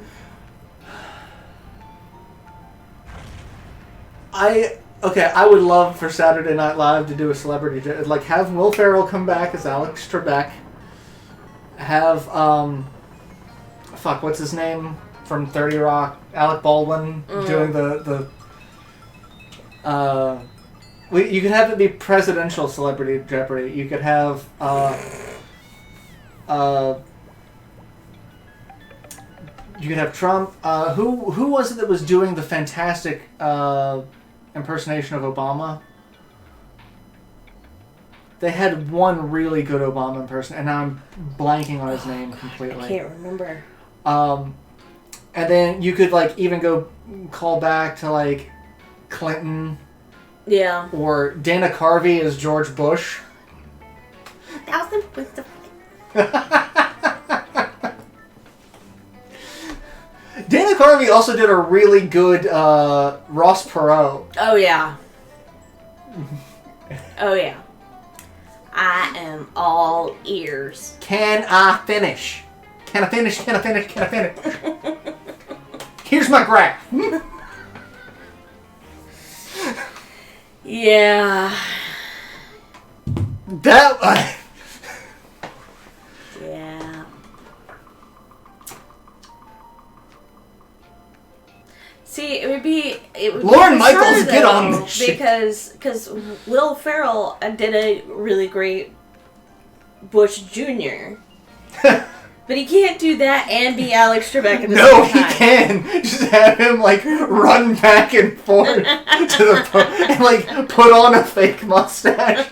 I would love for Saturday Night Live to do a celebrity... Like, have Will Ferrell come back as Alex Trebek. Have, fuck, what's his name? From 30 Rock, Alec Baldwin doing you could have it be presidential celebrity Jeopardy. You could have Trump. Who was it that was doing the fantastic impersonation of Obama? They had one really good Obama impersonation, and now I'm blanking on his name completely. I can't remember. And then you could, like, even go call back to, like, Clinton. Yeah. Or Dana Carvey as George Bush. That was the Dana Carvey also did a really good Ross Perot. Oh, yeah. Oh, yeah. I am all ears. Can I finish? Can I finish? Can I finish? Can I finish? Here's my graph. Yeah. That... Yeah. See, it would be Lorne Michaels, get on this shit. Because Will Ferrell did a really great Bush Jr. But he can't do that and be Alex Trebek at the No, same time. he can. Just have him, like, run back and forth to the phone and, like, put on a fake mustache.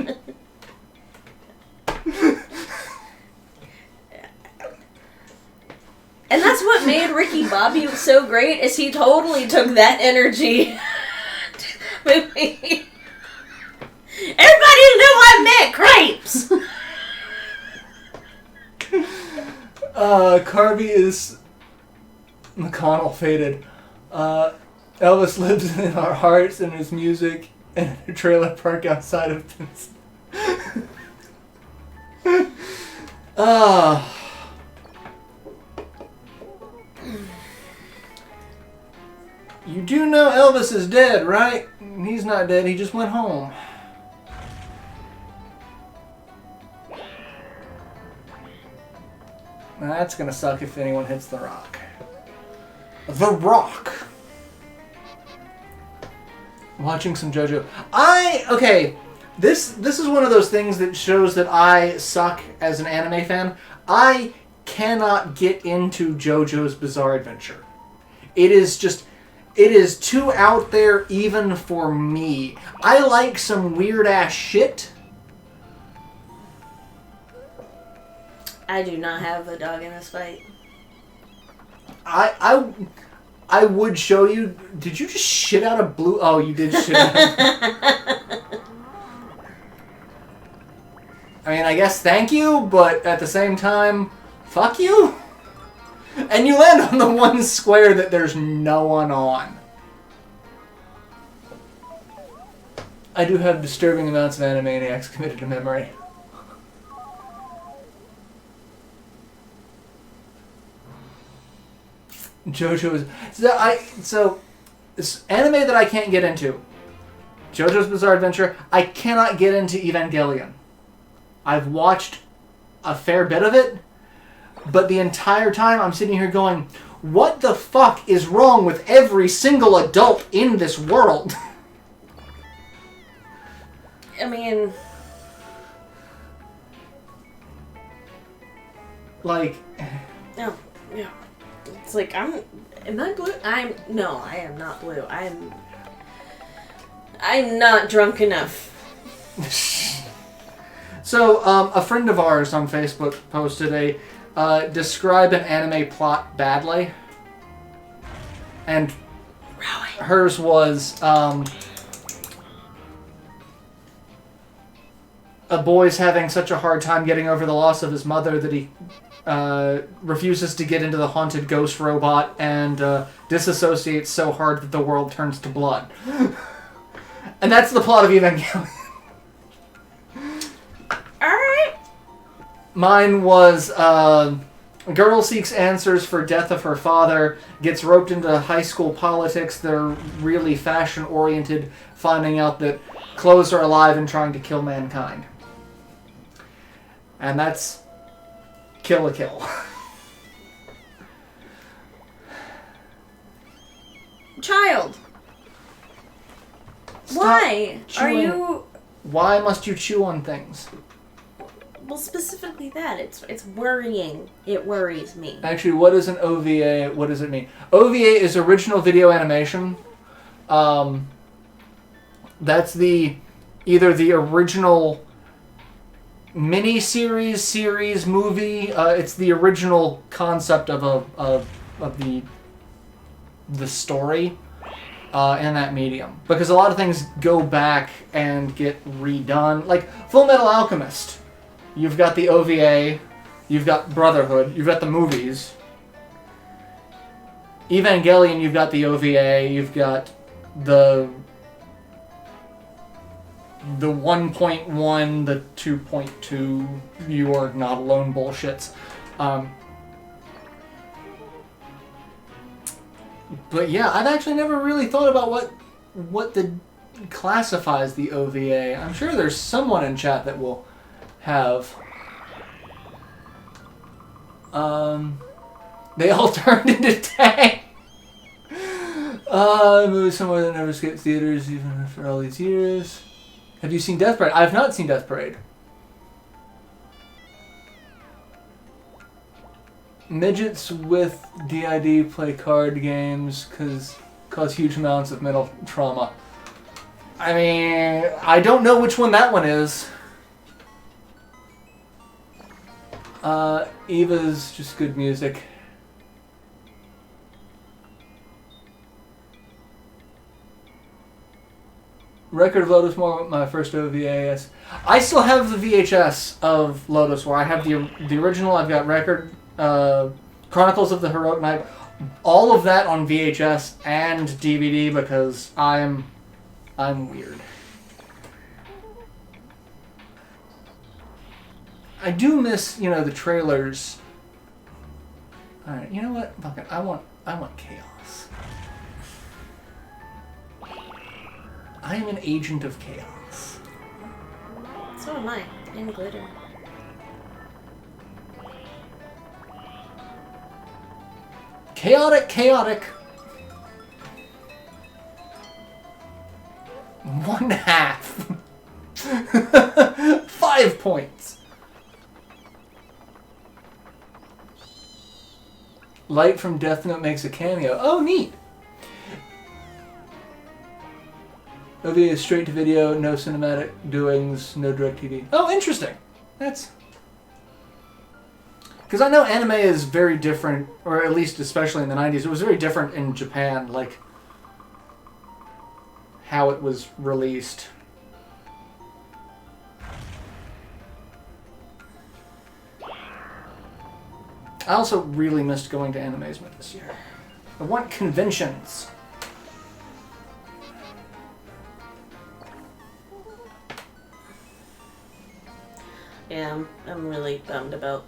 And that's what made Ricky Bobby so great, is he totally took that energy to the movie. Everybody knew I meant crepes! Carvey is McConnell faded. Elvis lives in our hearts and his music and a trailer park outside of this. You do know Elvis is dead, right? He's not dead, he just went home. Now that's gonna suck if anyone hits The Rock. The Rock! Watching some JoJo. This is one of those things that shows that I suck as an anime fan. I cannot get into JoJo's Bizarre Adventure. It is too out there even for me. I like some weird ass shit. I do not have a dog in this fight. I would show you. Did you just shit out of blue? Oh, you did shit out of... I mean, I guess thank you, but at the same time, fuck you. And you land on the one square that there's no one on. I do have disturbing amounts of Animaniacs committed to memory. JoJo is so this anime that I can't get into. JoJo's Bizarre Adventure. I cannot get into Evangelion. I've watched a fair bit of it, but the entire time I'm sitting here going, what the fuck is wrong with every single adult in this world? I mean... Like... No, yeah. It's like, am I blue? No, I am not blue. I'm not drunk enough. So, a friend of ours on Facebook posted a describe an anime plot badly. And hers was, a boy's having such a hard time getting over the loss of his mother that he refuses to get into the haunted ghost robot and disassociates so hard that the world turns to blood. And that's the plot of Evangelion. Alright. Mine was, a girl seeks answers for death of her father, gets roped into high school politics. They're really fashion-oriented, finding out that clothes are alive and trying to kill mankind. And that's Kill a Kill. Child. Stop Why chewing. are you... Why must you chew on things? Well, specifically that. It's worrying. It worries me. Actually, what is an OVA? What does it mean? OVA is original video animation. That's either the original mini-series, series, movie. It's the original concept of the story in that medium. Because a lot of things go back and get redone. Like Full Metal Alchemist. You've got the OVA, you've got Brotherhood, you've got the movies. Evangelion, you've got the OVA, you've got the 1.1, the 2.2, you are not alone bullshits. But yeah, I've actually never really thought about what classifies the OVA. I'm sure there's someone in chat that will have. They all turned into Tang. A movie somewhere that never escaped theaters even after all these years. Have you seen Death Parade? I've not seen Death Parade. Midgets with DID play card games cause huge amounts of mental trauma. I mean, I don't know which one that one is. Eva's just good music. Record of Lotus War, my first OVA. Yes. I still have the VHS of Lotus War. I have the original. I've got record, Chronicles of the Heroic Knight. All of that on VHS and DVD because I'm weird. I do miss, the trailers. Alright, you know what? Fuck it. I want chaos. I am an agent of chaos. So am I. And glitter. Chaotic, chaotic. 1/2. 5 points. Light from Death Note makes a cameo. Oh, neat. OVA is straight to video, no cinematic doings, no direct TV. Oh, interesting. That's... Because I know anime is very different, or at least especially in the 90s, it was very different in Japan, like how it was released. I also really missed going to Animesma this year. I want conventions. Yeah, I'm really bummed about...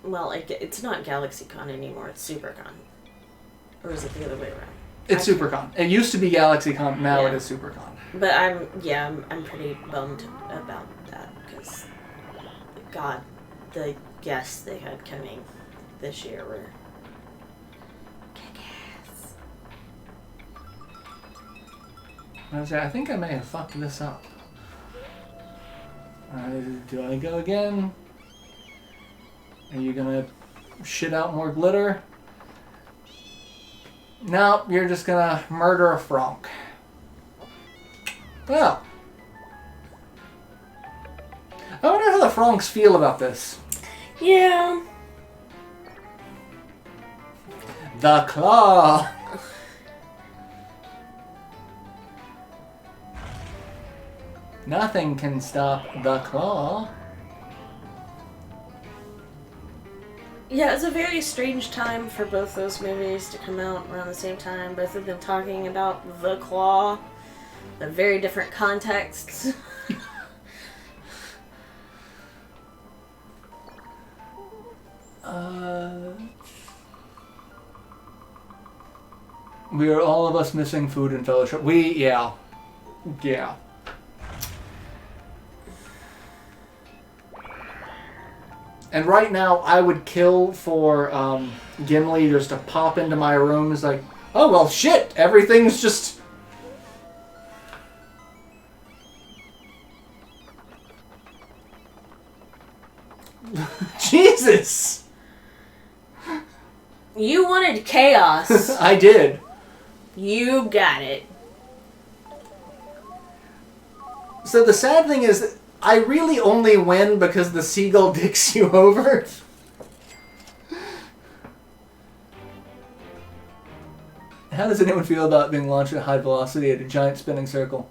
Well, it's not GalaxyCon anymore, it's SuperCon. Or is it the other way around? It's SuperCon. It used to be GalaxyCon, now it is SuperCon. But I'm pretty bummed about that because, God, the guests they had coming this year were kick-ass. I think I may have fucked this up. Do I go again? Are you gonna shit out more glitter? No, you're just gonna murder a Fronk. Well, I wonder how the Fronks feel about this. Yeah. The claw. Nothing can stop the claw. Yeah, it's a very strange time for both those movies to come out around the same time. Both of them talking about the claw, the very different contexts. We are all of us missing food and fellowship. Yeah. And right now, I would kill for Gimli just to pop into my room. It's like, oh, well, shit. Everything's just... Jesus! You wanted chaos. I did. You got it. So the sad thing is that I really only win because the seagull dicks you over. How does anyone feel about being launched at high velocity at a giant spinning circle?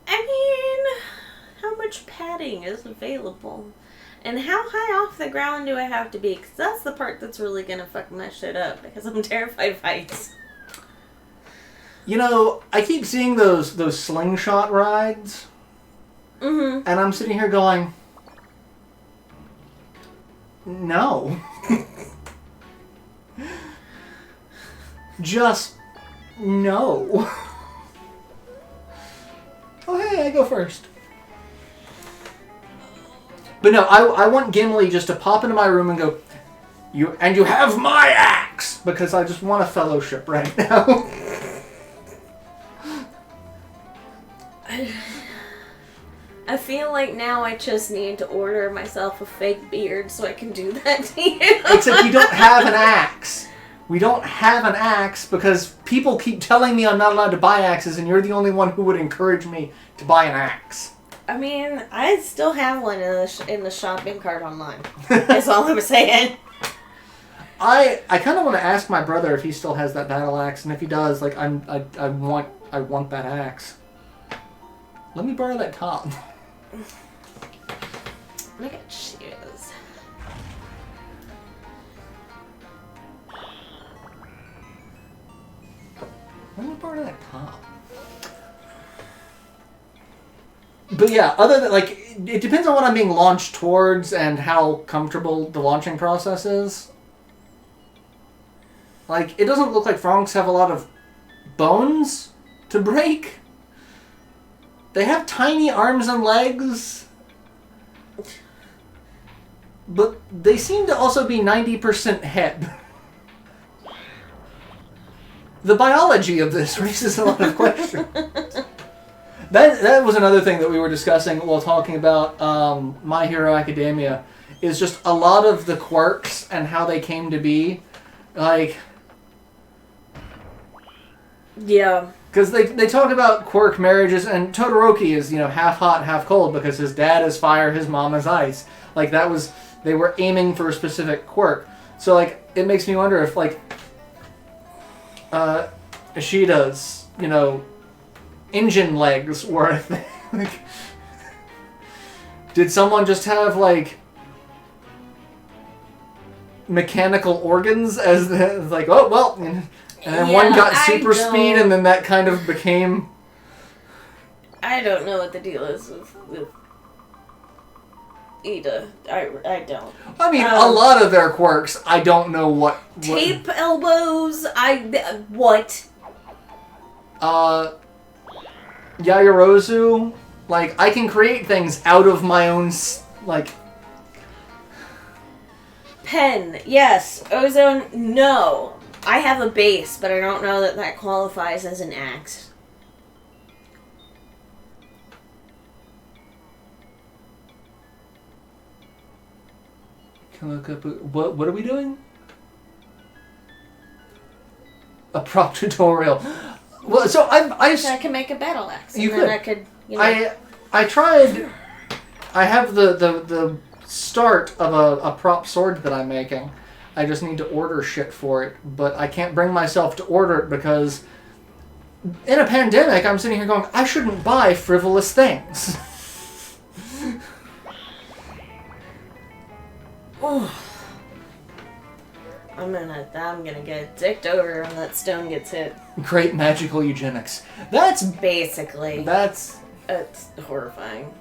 I mean, how much padding is available? And how high off the ground do I have to be? Because that's the part that's really going to fuck my shit up. Because I'm terrified of heights. You know, I keep seeing those slingshot rides. Mm-hmm. And I'm sitting here going, no. Just no. Oh, hey, I go first. But no, I want Gimli just to pop into my room and go, you have my axe! Because I just want a fellowship right now. I feel like now I just need to order myself a fake beard so I can do that to you. Except you don't have an axe. We don't have an axe because people keep telling me I'm not allowed to buy axes and you're the only one who would encourage me to buy an axe. I mean, I still have one in the shopping cart online. That's all I'm saying. I kind of want to ask my brother if he still has that battle axe, and if he does, like I want that axe. Let me borrow that top. Look at shoes. Let me borrow that top. But yeah, other than, like, it depends on what I'm being launched towards and how comfortable the launching process is. Like, it doesn't look like Fronks have a lot of bones to break. They have tiny arms and legs. But they seem to also be 90% head. The biology of this raises a lot of questions. That was another thing that we were discussing while talking about My Hero Academia, is just a lot of the quirks and how they came to be. Like... Yeah. Because they talk about quirk marriages, and Todoroki is, half hot, half cold, because his dad is fire, his mom is ice. Like, they were aiming for a specific quirk. So, like, it makes me wonder if, like, Ishida's, engine legs were a thing. Like, did someone just have, like, mechanical organs as the, like, oh, well, and then one got super speed, and then that kind of became... I don't know what the deal is with Ida. I don't. I mean, a lot of their quirks, I don't know what... Tape elbows, what? Yaoyorozu, like, I can create things out of my own, like... Pen, yes. Ozone, no. I have a base, but I don't know that qualifies as an axe. Can look up... What are we doing? A prop tutorial. Well, so I can make a battle axe. You and could. Then I could, you know... I tried... I have the start of a prop sword that I'm making. I just need to order shit for it, but I can't bring myself to order it because in a pandemic, I'm sitting here going, I shouldn't buy frivolous things. I'm gonna get dicked over when that stone gets hit. Great magical eugenics. That's basically. It's horrifying.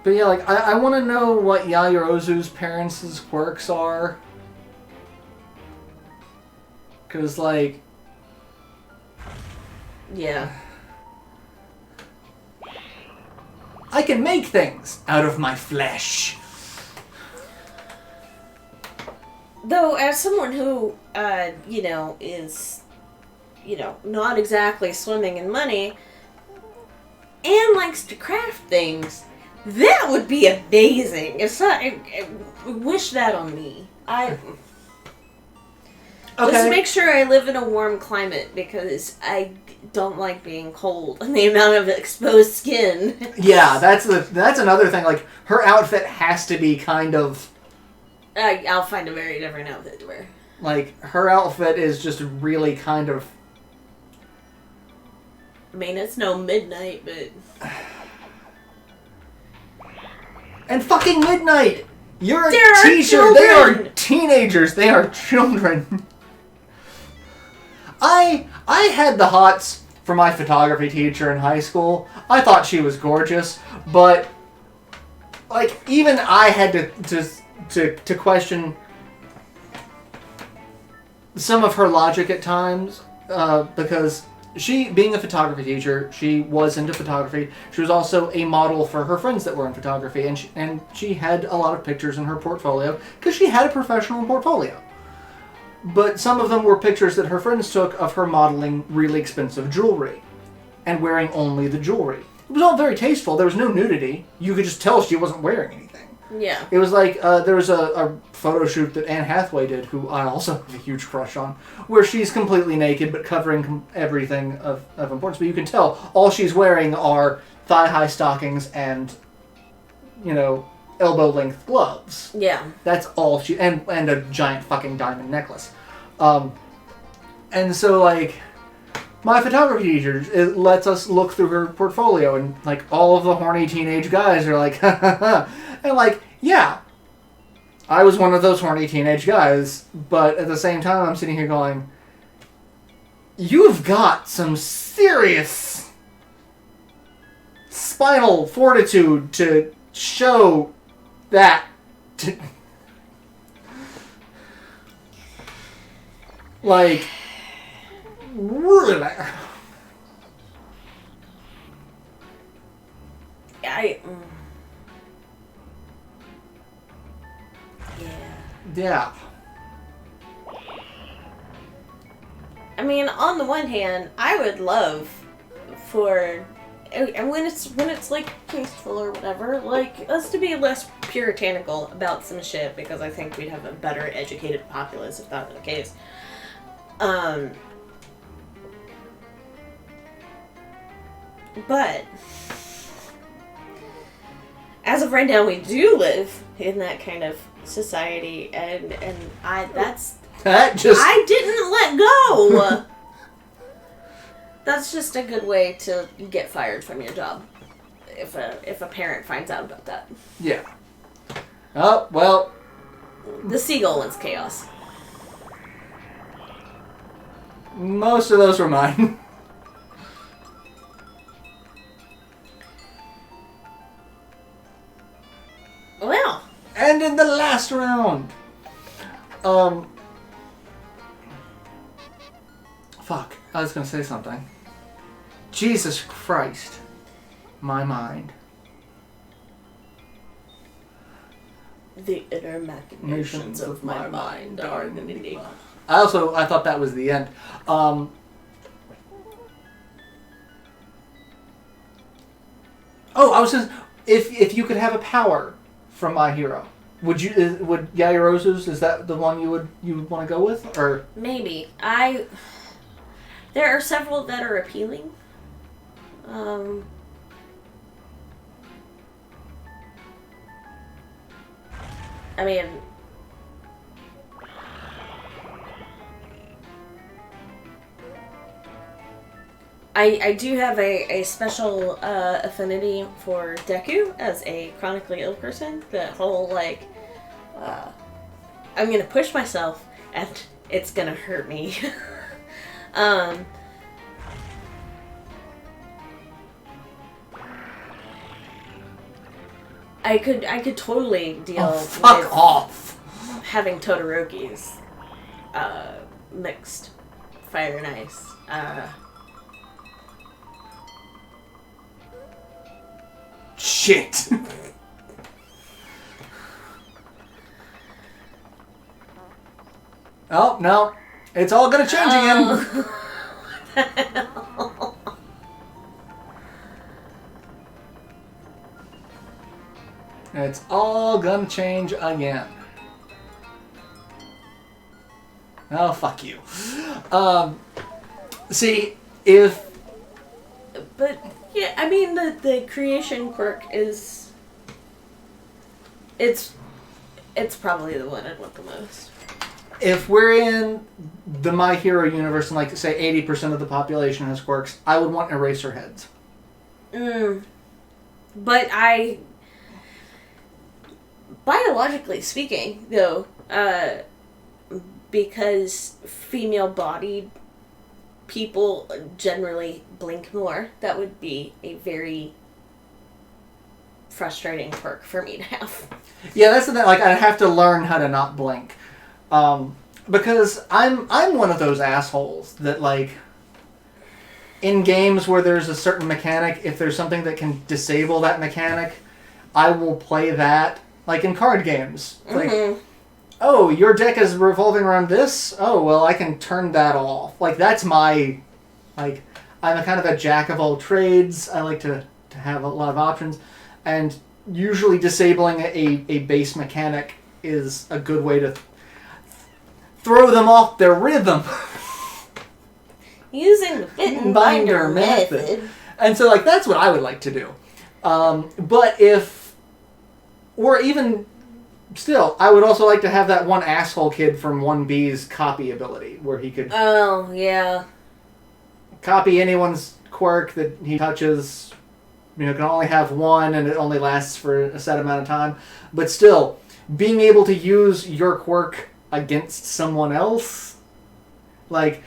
But yeah, like, I want to know what Yaoyorozu's parents' quirks are. Because, like... Yeah. I can make things out of my flesh. Though, as someone who, is, not exactly swimming in money, and likes to craft things... That would be amazing. I wish that on me. Just make sure I live in a warm climate because I don't like being cold and the amount of exposed skin. Yeah, that's another thing. Like, her outfit has to be kind of... I'll find a very different outfit to wear. Like, her outfit is just really kind of... I mean, it's no midnight, but... And fucking midnight! You're a There teacher! They are teenagers! They are children! I had the hots for my photography teacher in high school. I thought she was gorgeous, but... Like, even I had to question some of her logic at times, because... She, being a photography teacher, she was into photography. She was also a model for her friends that were in photography, and she had a lot of pictures in her portfolio because she had a professional portfolio. But some of them were pictures that her friends took of her modeling really expensive jewelry and wearing only the jewelry. It was all very tasteful. There was no nudity. You could just tell she wasn't wearing anything. Yeah. It was like, there was a photo shoot that Anne Hathaway did, who I also have a huge crush on, where she's completely naked but covering everything of importance. But you can tell all she's wearing are thigh-high stockings and, elbow-length gloves. Yeah. That's all she... And a giant fucking diamond necklace. And so, like... My photography teacher, it lets us look through her portfolio, and, like, all of the horny teenage guys are like, ha ha ha. And, like, yeah, I was one of those horny teenage guys, but at the same time, I'm sitting here going, you've got some serious spinal fortitude to show that. Like... Really? Yeah. I mean, on the one hand, I would love for, and when it's like tasteful or whatever, like us to be less puritanical about some shit, because I think we'd have a better educated populace if that were the case. But as of right now, we do live in that kind of society, and I didn't let go. That's just a good way to get fired from your job if a parent finds out about that. Yeah. Oh well. The seagull wants chaos. Most of those were mine. And in the last round, fuck, I was gonna say something. Jesus Christ, my mind. The inner machinations of my mind are an enigma. I thought that was the end. Oh, I was just, if you could have a power from My Hero, would Yaoyorozu's, is that the one you would want to go with, or maybe there are several that are appealing. I mean, I do have a special affinity for Deku as a chronically ill person. The whole, like, I'm gonna push myself and it's gonna hurt me. I could totally deal with off. having Todoroki's mixed fire and ice. Shit. Oh, no. It's all gonna change again. What the hell? It's all gonna change again. Oh, fuck you. See, if... But, yeah, I mean, the creation quirk is... It's probably the one I'd want the most. If we're in the My Hero universe and, like, say 80% of the population has quirks, I would want Eraserheads. But biologically speaking, though, because female-bodied people generally blink more, that would be a very frustrating quirk for me to have. Yeah, that's the thing. Like, I'd have to learn how to not blink. Because I'm one of those assholes that, like, in games where there's a certain mechanic, if there's something that can disable that mechanic, I will play that. Like in card games. Like, oh, your deck is revolving around this? Oh, well, I can turn that off. Like, that's my... Like, I'm a kind of a jack of all trades. I like to have a lot of options. And usually disabling a base mechanic is a good way to throw them off their rhythm. Using the fit and binder method. And so, like, that's what I would like to do. But if... Or even still, I would also like to have that one asshole kid from 1B's copy ability, where he could... Oh, yeah. Copy anyone's quirk that he touches. You know, can only have one, and it only lasts for a set amount of time. But still, being able to use your quirk against someone else... Like,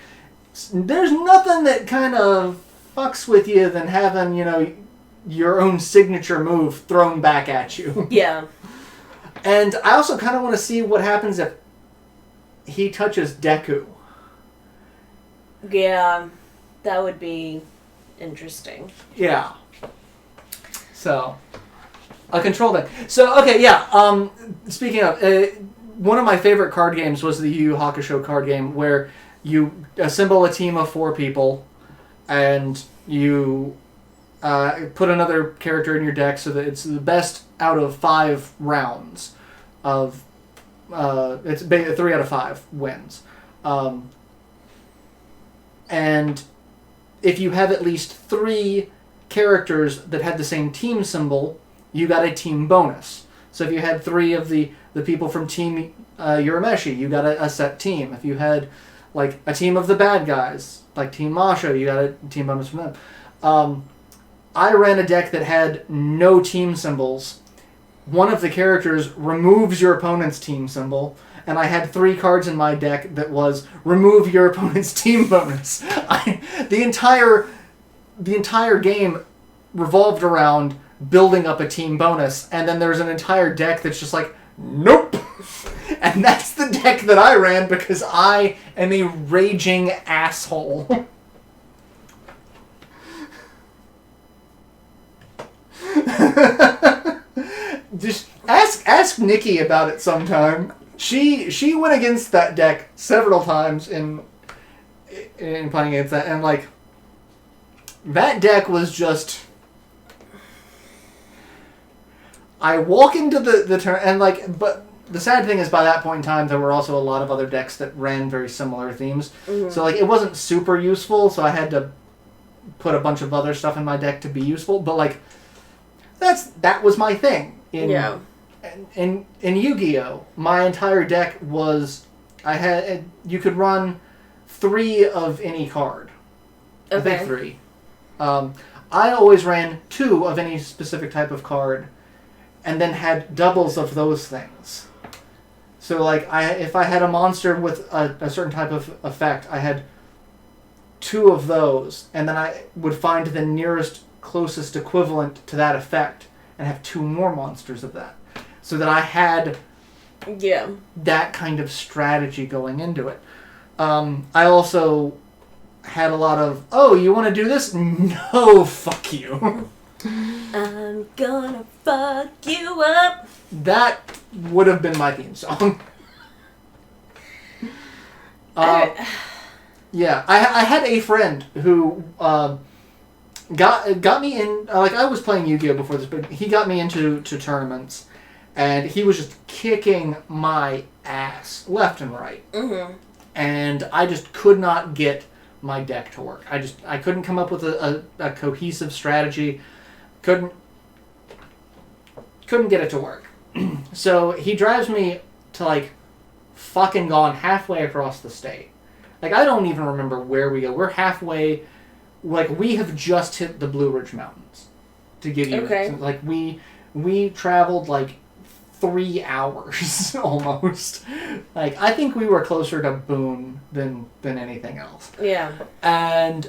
there's nothing that kind of fucks with you than having, you know... your own signature move thrown back at you. Yeah. And I also kind of want to see what happens if he touches Deku. Yeah, that would be interesting. Yeah. So, a control deck. So, okay, yeah. Speaking of, one of my favorite card games was the Yu Yu Hakusho card game, where you assemble a team of 4 people, and you... put another character in your deck so that it's the best out of 5 rounds of... it's 3 out of 5 wins. And if you have at least 3 characters that had the same team symbol, you got a team bonus. So if you had 3 of the people from Team Urameshi, you got a set team. If you had, like, a team of the bad guys, like Team Masho, you got a team bonus from them. I ran a deck that had no team symbols. One of the characters removes your opponent's team symbol, and I had 3 cards in my deck that was remove your opponent's team bonus. The entire game revolved around building up a team bonus, and then there's an entire deck that's just like, nope. And that's the deck that I ran because I am a raging asshole. Just ask Nikki about it sometime. She went against that deck several times in playing against that, and like that deck was just. I walk into the turn and like, but the sad thing is by that point in time there were also a lot of other decks that ran very similar themes. Mm-hmm. So like it wasn't super useful, so I had to put a bunch of other stuff in my deck to be useful. But like that was my thing. In Yu-Gi-Oh, my entire deck was you could run 3 of any card. Okay. I think 3. I always ran 2 of any specific type of card, and then had doubles of those things. So like if I had a monster with a certain type of effect, I had 2 of those, and then I would find the nearest closest equivalent to that effect and have 2 more monsters of that. So that I had that kind of strategy going into it. I also had a lot of, oh, you want to do this? No, fuck you. I'm gonna fuck you up. That would have been my theme song. Yeah, I had a friend who got me in. Like I was playing Yu-Gi-Oh before this, but he got me into tournaments, and he was just kicking my ass left and right. Mm-hmm. And I just could not get my deck to work. I couldn't come up with a cohesive strategy. Couldn't get it to work. So he drives me to like fucking gone halfway across the state. Like I don't even remember where we go. We're halfway. Like we have just hit the Blue Ridge Mountains. To give you like we traveled like 3 hours almost. Like I think we were closer to Boone than anything else. Yeah. And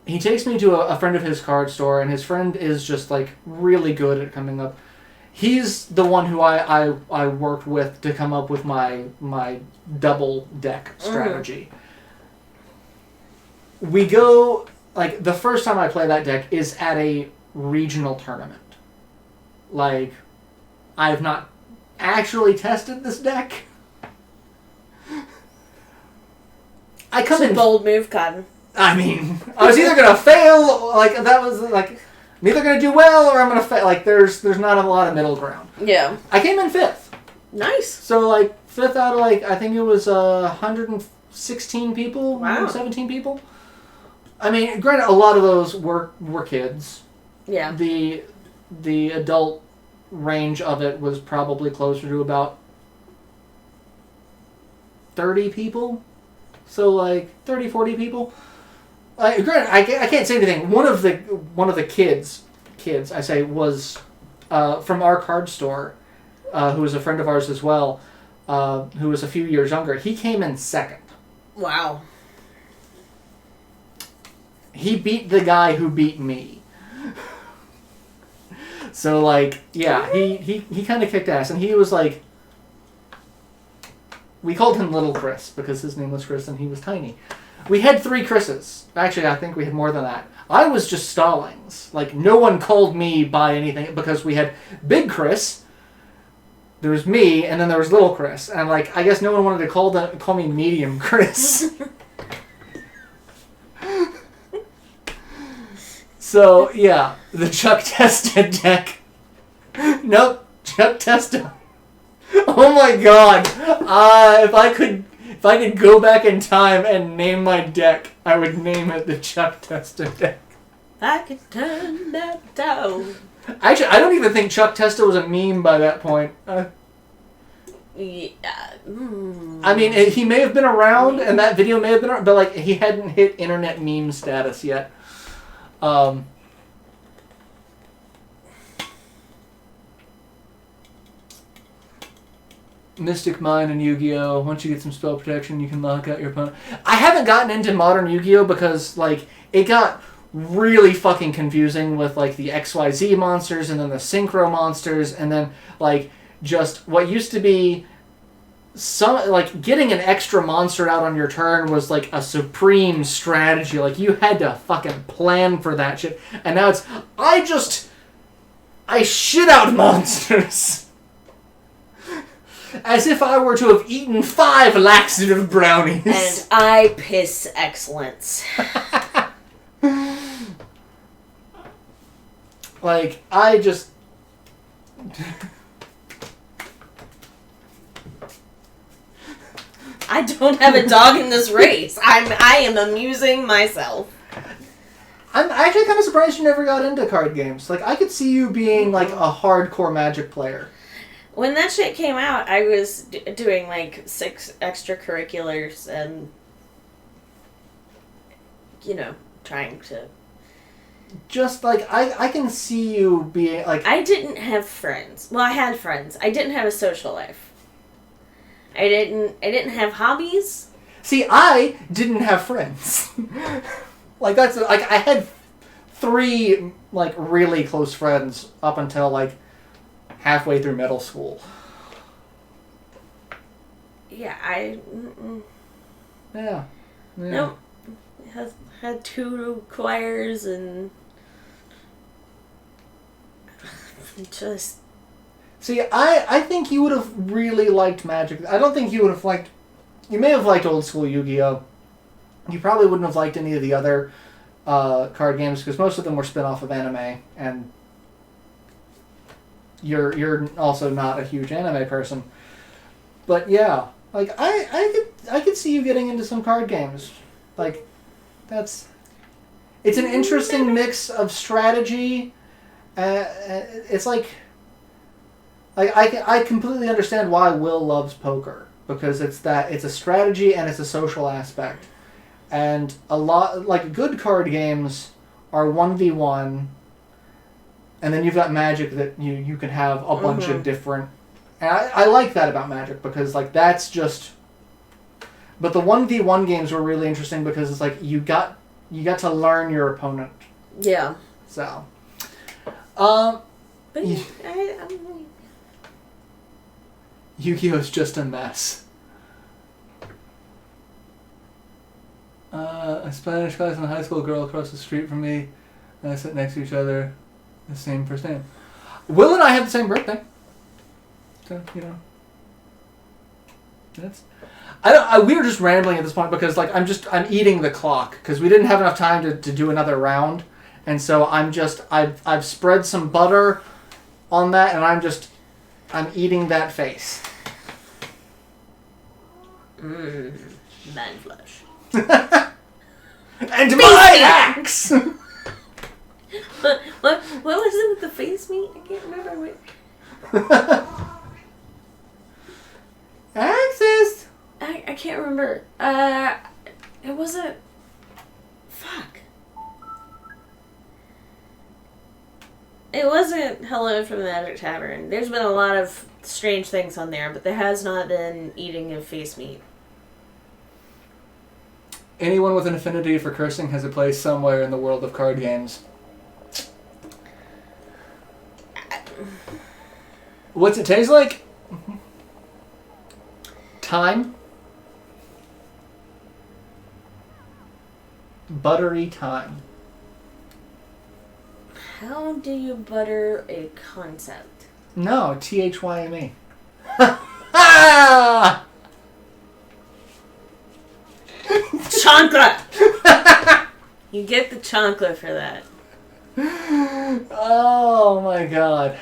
he takes me to a friend of his card store, and his friend is just like really good at coming up. He's the one who I worked with to come up with my double deck strategy. Mm-hmm. We go, like, the first time I play that deck is at a regional tournament. Like, I've not actually tested this deck. It's a bold move, Cotton. I mean, I was either going to fail, like, that was, like, I'm either going to do well or I'm going to fail. Like, there's not a lot of middle ground. Yeah. I came in 5th. Nice. So, like, 5th out of, like, I think it was 116 people, wow. 117 people. I mean, granted, a lot of those were kids. Yeah. The adult range of it was probably closer to about 30 people. So, like, 30, 40 people. Granted, I can't say anything. One of the kids I say, was from our card store, who was a friend of ours as well, who was a few years younger. He came in 2nd. Wow. He beat the guy who beat me. So, like, yeah, he kind of kicked ass, and he was like, we called him Little Chris because his name was Chris and he was tiny. We had 3 Chris's. Actually, I think we had more than that. I was just Stallings. Like, no one called me by anything because we had Big Chris, there was me, and then there was Little Chris. And, like, I guess no one wanted to call me Medium Chris. So, yeah, the Chuck Testa deck. Nope, Chuck Testa. Oh my god. If I could go back in time and name my deck, I would name it the Chuck Testa deck. I could turn that down. Actually, I don't even think Chuck Testa was a meme by that point. Yeah. I mean, he may have been around, and that video may have been around, but like he hadn't hit internet meme status yet. Mystic Mine and Yu-Gi-Oh! Once you get some spell protection, you can lock out your opponent. I haven't gotten into modern Yu-Gi-Oh! Because, like, it got really fucking confusing with like the XYZ monsters and then the synchro monsters and then like just what used to be some like getting an extra monster out on your turn was like a supreme strategy. Like you had to fucking plan for that shit. And now it's I shit out monsters. As if I were to have eaten 5 laxative brownies. And I piss excellence. Like, I just... I don't have a dog in this race. I am amusing myself. I'm actually kind of surprised you never got into card games. Like, I could see you being, like, a hardcore Magic player. When that shit came out, I was doing, like, 6 extracurriculars and, you know, trying to... Just, like, I can see you being, like... I didn't have friends. Well, I had friends. I didn't have a social life. I didn't have hobbies. See, I didn't have friends. Like, that's... Like, I had 3, like, really close friends up until, like, halfway through middle school. Yeah, Yeah. Nope. Had 2 choirs and... just... See, I think you would have really liked Magic. I don't think you would have liked... You may have liked old school Yu-Gi-Oh! You probably wouldn't have liked any of the other card games, because most of them were spin-off of anime, and you're also not a huge anime person. But yeah, like, I could see you getting into some card games. Like, it's an interesting mix of strategy. It's like I completely understand why Will loves poker, because it's a strategy and it's a social aspect, and a lot like good card games are 1v1, and then you've got Magic that you can have a bunch of different, and I like that about Magic, because like that's just. But the 1v1 games were really interesting because it's like you got to learn your opponent. Yeah. So. But Yu-Gi-Oh's just a mess. A Spanish class and a high school girl across the street from me, and I sit next to each other, the same first name. Will and I have the same birthday. So, you know. That's... we were just rambling at this point because like I'm eating the clock because we didn't have enough time to do another round, and so I've spread some butter on that, and I'm eating that face. Man flesh. And my axe. What was it with the face meat? I can't remember what. Axes. I can't remember. It wasn't. Fuck. It wasn't Hello from the Magic Tavern. There's been a lot of strange things on there, but there has not been eating of face meat. Anyone with an affinity for cursing has a place somewhere in the world of card games. What's it taste like? Thyme. Buttery thyme. How do you butter a concept? No, THYME. Ah! Chancla! You get the chancla for that. Oh my god.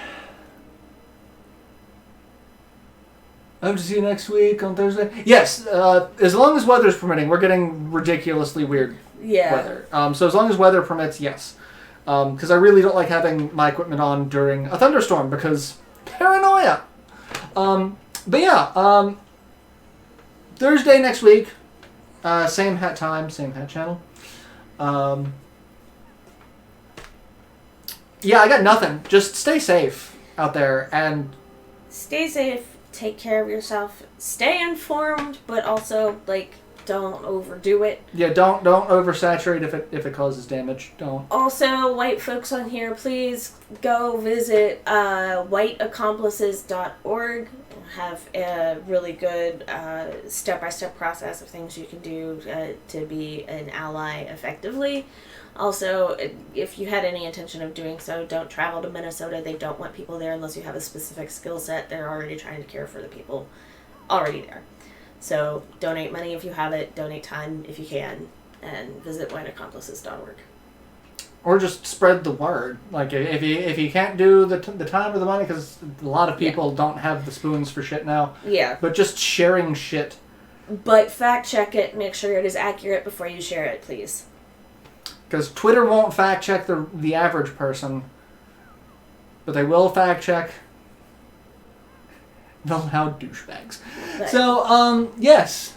I hope to see you next week on Thursday. Yes, as long as weather's permitting. We're getting ridiculously weird weather. So as long as weather permits, yes. Because I really don't like having my equipment on during a thunderstorm because paranoia. But yeah, Thursday next week, same hat time, same hat channel. Yeah, I got nothing. Just stay safe out there and stay safe. Take care of yourself. Stay informed, but also like don't overdo it. Yeah, don't oversaturate if it causes damage. Don't. Also, white folks on here, please go visit whiteaccomplices.org. Have a really good step-by-step process of things you can do to be an ally effectively. Also, if you had any intention of doing so, don't travel to Minnesota. They don't want people there unless you have a specific skill set. They're already trying to care for the people already there. So donate money if you have it, donate time if you can, and visit whiteaccomplices.org. Or just spread the word. Like, if you can't do the time or the money, because a lot of people don't have the spoons for shit now. Yeah. But just sharing shit. But fact check it, make sure it is accurate before you share it, please. Because Twitter won't fact check the average person, but they will fact check the loud douchebags. But, so, yes.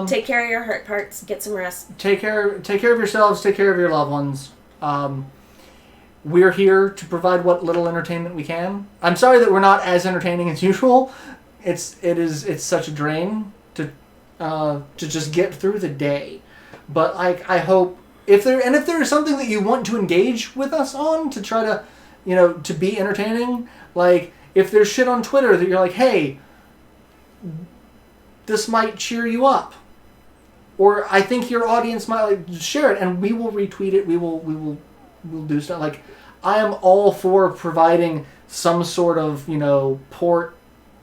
Take care of your hurt parts. Get some rest. Take care of yourselves. Take care of your loved ones. We're here to provide what little entertainment we can. I'm sorry that we're not as entertaining as usual. It's such a drain to just get through the day. But I hope if there is something that you want to engage with us on to try to, to be entertaining, like if there's shit on Twitter that you're like, hey, this might cheer you up, or I think your audience might share it, and we will retweet it. We'll do stuff. Like, I am all for providing some sort of port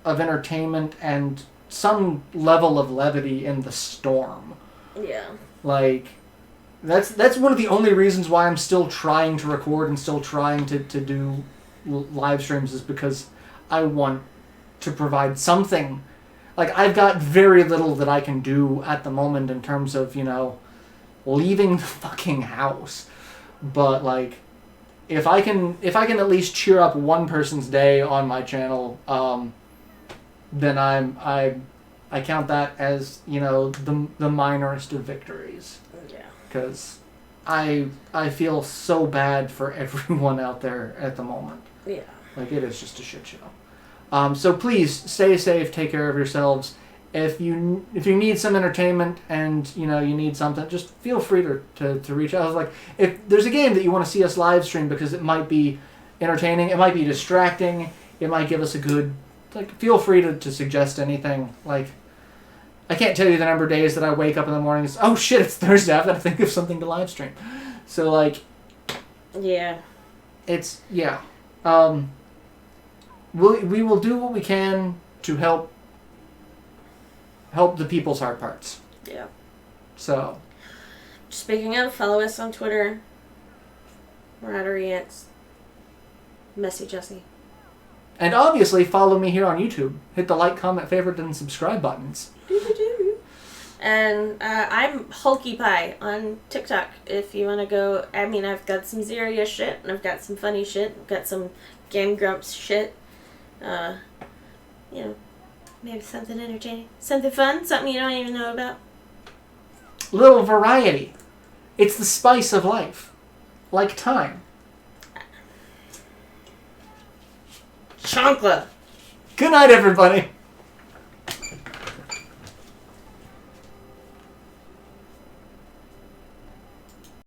of entertainment and some level of levity in the storm. Yeah. Like, that's one of the only reasons why I'm still trying to record and still trying to do live streams, is because I want to provide something. Like, I've got very little that I can do at the moment in terms of, leaving the fucking house. But, like, if I can at least cheer up one person's day on my channel, then I count that as, the minorest of victories. Yeah. Because I feel so bad for everyone out there at the moment. Yeah. Like, it is just a shit show. So please stay safe, take care of yourselves. If you need some entertainment and you need something, just feel free to reach out. Like, if there's a game that you want to see us live stream because it might be entertaining, it might be distracting, it might give us a good, feel free to suggest anything. Like, I can't tell you the number of days that I wake up in the morning and say, oh shit, it's Thursday, I've got to think of something to live stream. So yeah, it's we will do what we can to help the people's hard parts. Yeah. So. Speaking of, follow us on Twitter. MarauderEX. Messy Jesse. And obviously follow me here on YouTube. Hit the like, comment, favorite, and subscribe buttons. And I'm Hulky Pie on TikTok. If you want to go, I've got some serious shit, and I've got some funny shit. I've got some Game Grumps shit. Maybe something entertaining, something fun, something you don't even know about. Little variety. It's the spice of life. Like time. Chancla. Good night, everybody.